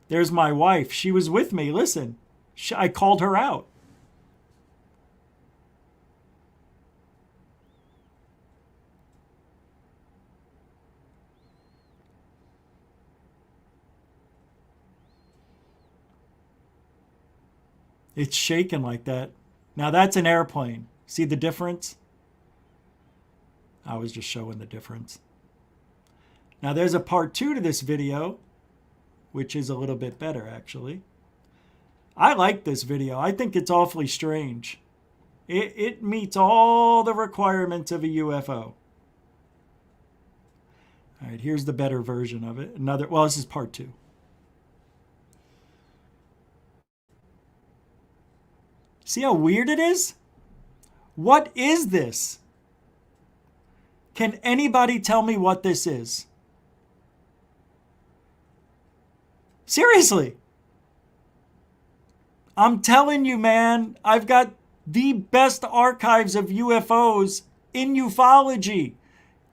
There's my wife. She was with me. Listen, I called her out. It's shaking like that. Now that's an airplane. See the difference? I was just showing the difference. Now there's a part 2 to this video, which is a little bit better actually. I like this video. I think it's awfully strange. It meets all the requirements of a UFO. All right, here's the better version of it. Well, this is part 2. See how weird it is? What is this? Can anybody tell me what this is? Seriously. I'm telling you, man, I've got the best archives of UFOs in ufology.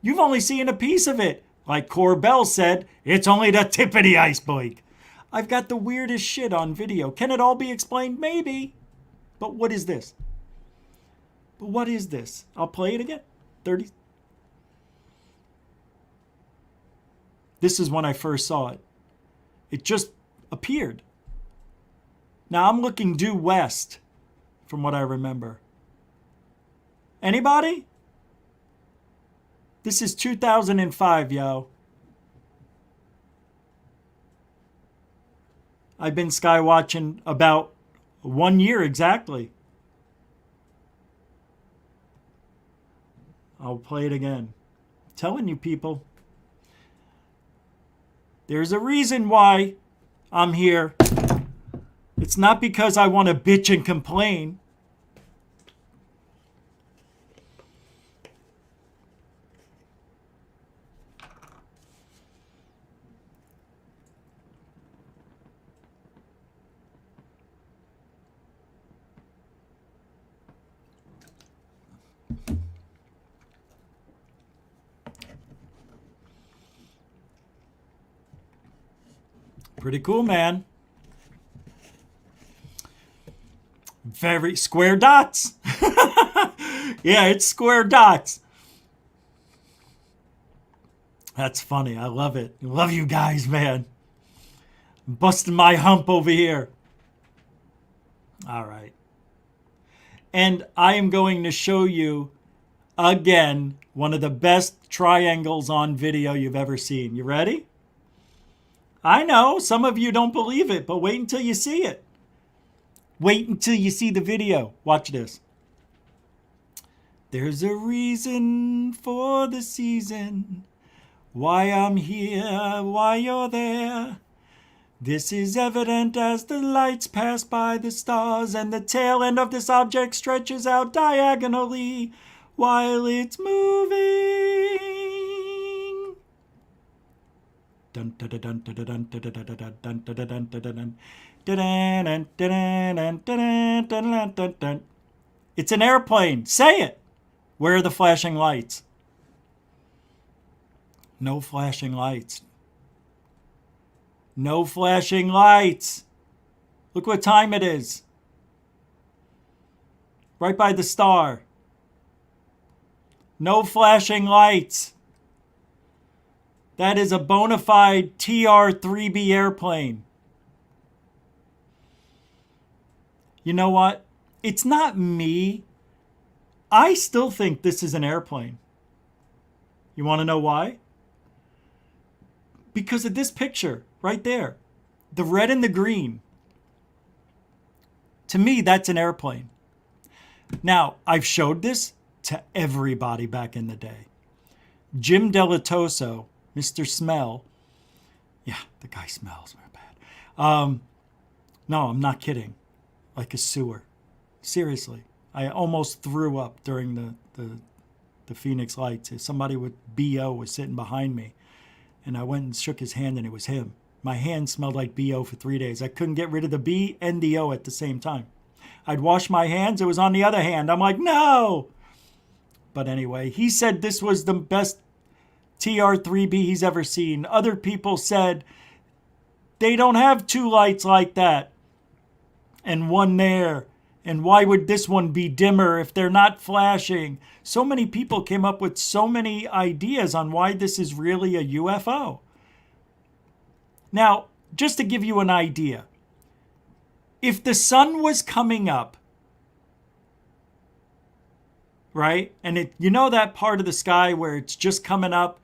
You've only seen a piece of it. Like Corbell said, it's only the tip of the iceberg. I've got the weirdest shit on video. Can it all be explained? Maybe. But what is this? But what is this? I'll play it again. 30. This is when I first saw it. It just appeared. Now I'm looking due west from what I remember. Anybody? This is 2005, yo. I've been sky watching about 1 year exactly. I'll play it again. I'm telling you, people. There's a reason why I'm here. It's not because I want to bitch and complain. Pretty cool, man. Very square dots. Yeah, it's square dots. That's funny. I love it. I love you guys, man. I'm busting my hump over here. All right. And I am going to show you again one of the best triangles on video you've ever seen. You ready? I know some of you don't believe it, but wait until you see it. Wait until you see the video. Watch this. There's a reason for the season, why I'm here, why you're there. This is evident as the lights pass by the stars, and the tail end of this object stretches out diagonally while it's moving. It's an airplane. Say it. Where are the flashing lights? No flashing lights. No flashing lights. Look what time it is. Right by the star. No flashing lights. That is a bona fide TR-3B airplane. You know what? It's not me. I still think this is an airplane. You want to know why? Because of this picture right there. The red and the green. To me, that's an airplane. Now, I've showed this to everybody back in the day. Jim Delatoso, Mr. Smell. Yeah, the guy smells real bad. No, I'm not kidding. Like a sewer. Seriously. I almost threw up during the Phoenix Lights. Somebody with BO was sitting behind me. And I went and shook his hand, and it was him. My hand smelled like BO for 3 days. I couldn't get rid of the B and the O at the same time. I'd wash my hands. It was on the other hand. I'm like, no. But anyway, he said this was the best TR3B he's ever seen. Other people said they don't have two lights like that and one there. And why would this one be dimmer if they're not flashing? So many people came up with so many ideas on why this is really a UFO. Now, just to give you an idea, if the sun was coming up, right? And you know that part of the sky where it's just coming up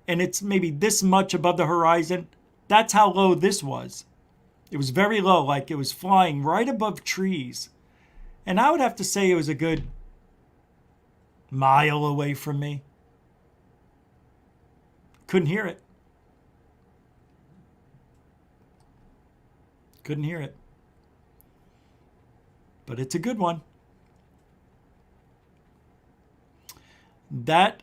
and it's maybe this much above the horizon? That's how low this was. It was very low, like it was flying right above trees. And I would have to say it was a good mile away from me. Couldn't hear it. Couldn't hear it. But it's a good one. That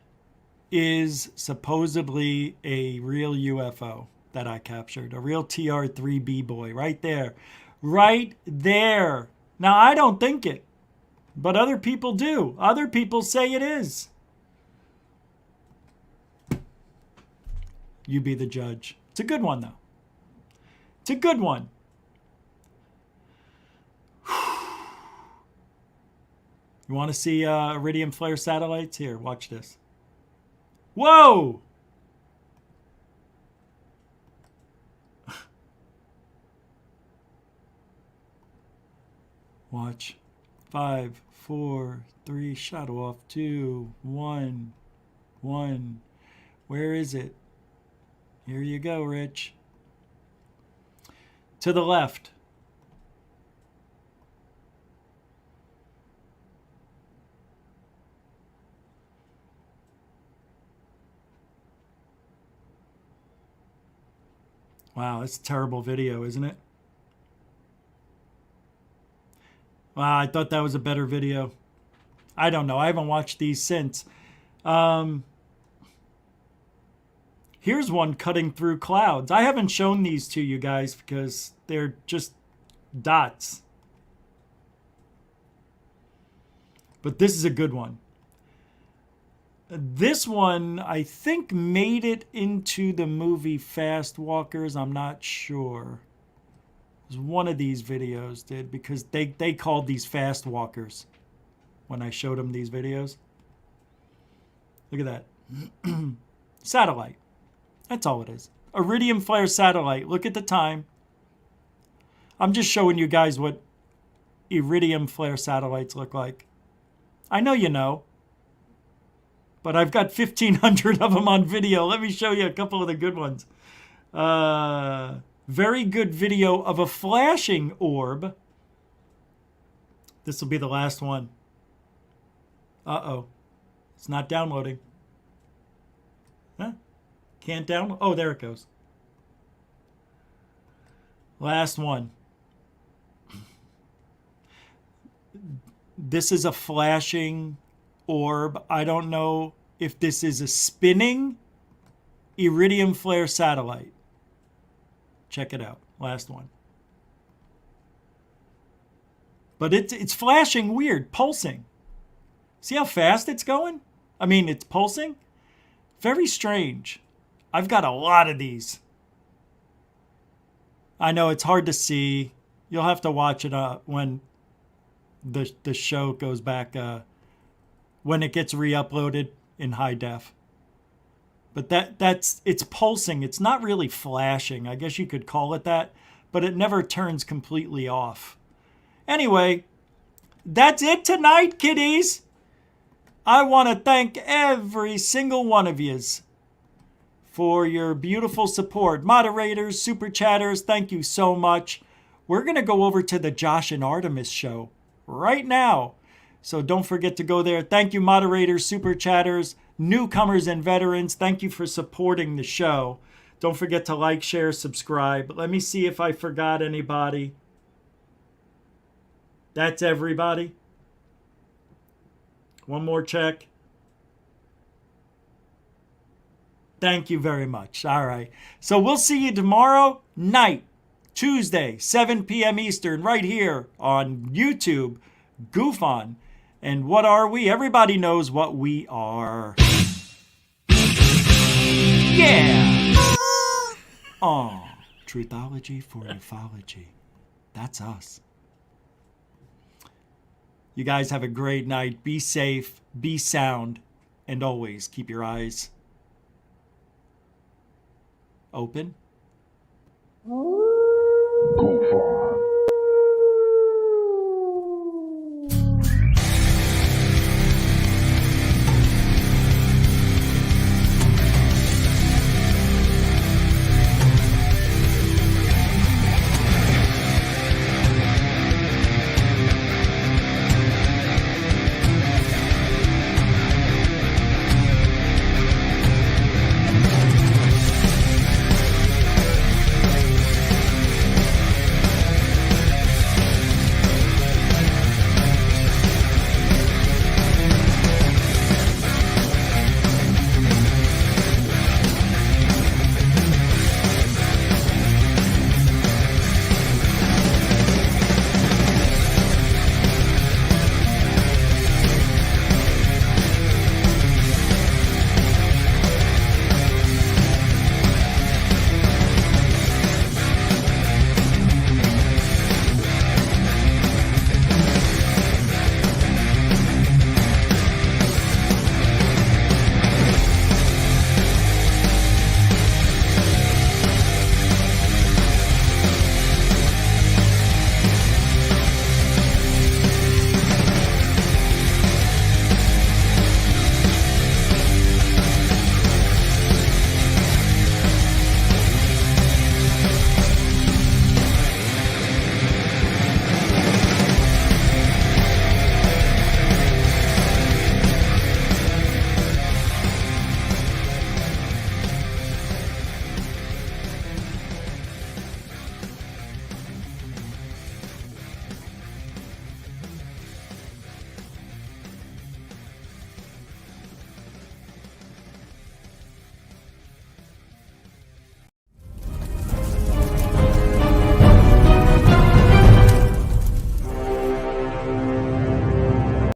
is supposedly a real UFO that I captured. A real TR3B boy right there. Right there. Now, I don't think it, but other people do. Other people say it is. You be the judge. It's a good one, though. It's a good one. You want to see iridium flare satellites? Here, watch this. Whoa! Watch. 5, 4, 3, shadow off. 2, 1, 1. Where is it? Here you go, Rich. To the left. Wow, that's a terrible video, isn't it? Wow, I thought that was a better video. I don't know. I haven't watched these since. Here's one cutting through clouds. I haven't shown these to you guys because they're just dots. But this is a good one. This one, I think, made it into the movie Fast Walkers. I'm not sure. It was one of these videos did, because they called these Fast Walkers when I showed them these videos. Look at that. Satellite. That's all it is. Iridium flare satellite. Look at the time. I'm just showing you guys what iridium flare satellites look like. I know you know. But I've got 1,500 of them on video. Let me show you a couple of the good ones. Very good video of a flashing orb. This will be the last one. Uh-oh. It's not downloading. Huh? Can't download? Oh, there it goes. Last one. This is a flashing orb. I don't know if this is a spinning iridium flare satellite. Check it out. Last one. But it's flashing weird, pulsing. See how fast it's going? I mean, it's pulsing. Very strange. I've got a lot of these. I know it's hard to see. You'll have to watch it when the show goes back, when it gets re-uploaded in high def. But it's pulsing. It's not really flashing. I guess you could call it that, but it never turns completely off. Anyway, that's it tonight, kiddies. I want to thank every single one of yous for your beautiful support. Moderators, super chatters, thank you so much. We're going to go over to the Josh and Artemis show right now. So don't forget to go there. Thank you, moderators, super chatters, newcomers, and veterans. Thank you for supporting the show. Don't forget to like, share, subscribe. Let me see if I forgot anybody. That's everybody. One more check. Thank you very much. All right. So we'll see you tomorrow night, Tuesday, 7 p.m. Eastern, right here on YouTube, Goof On. And what are we? Everybody knows what we are. Yeah! Oh, truthology for ufology. That's us. You guys have a great night. Be safe, be sound, and always keep your eyes open. Goof on.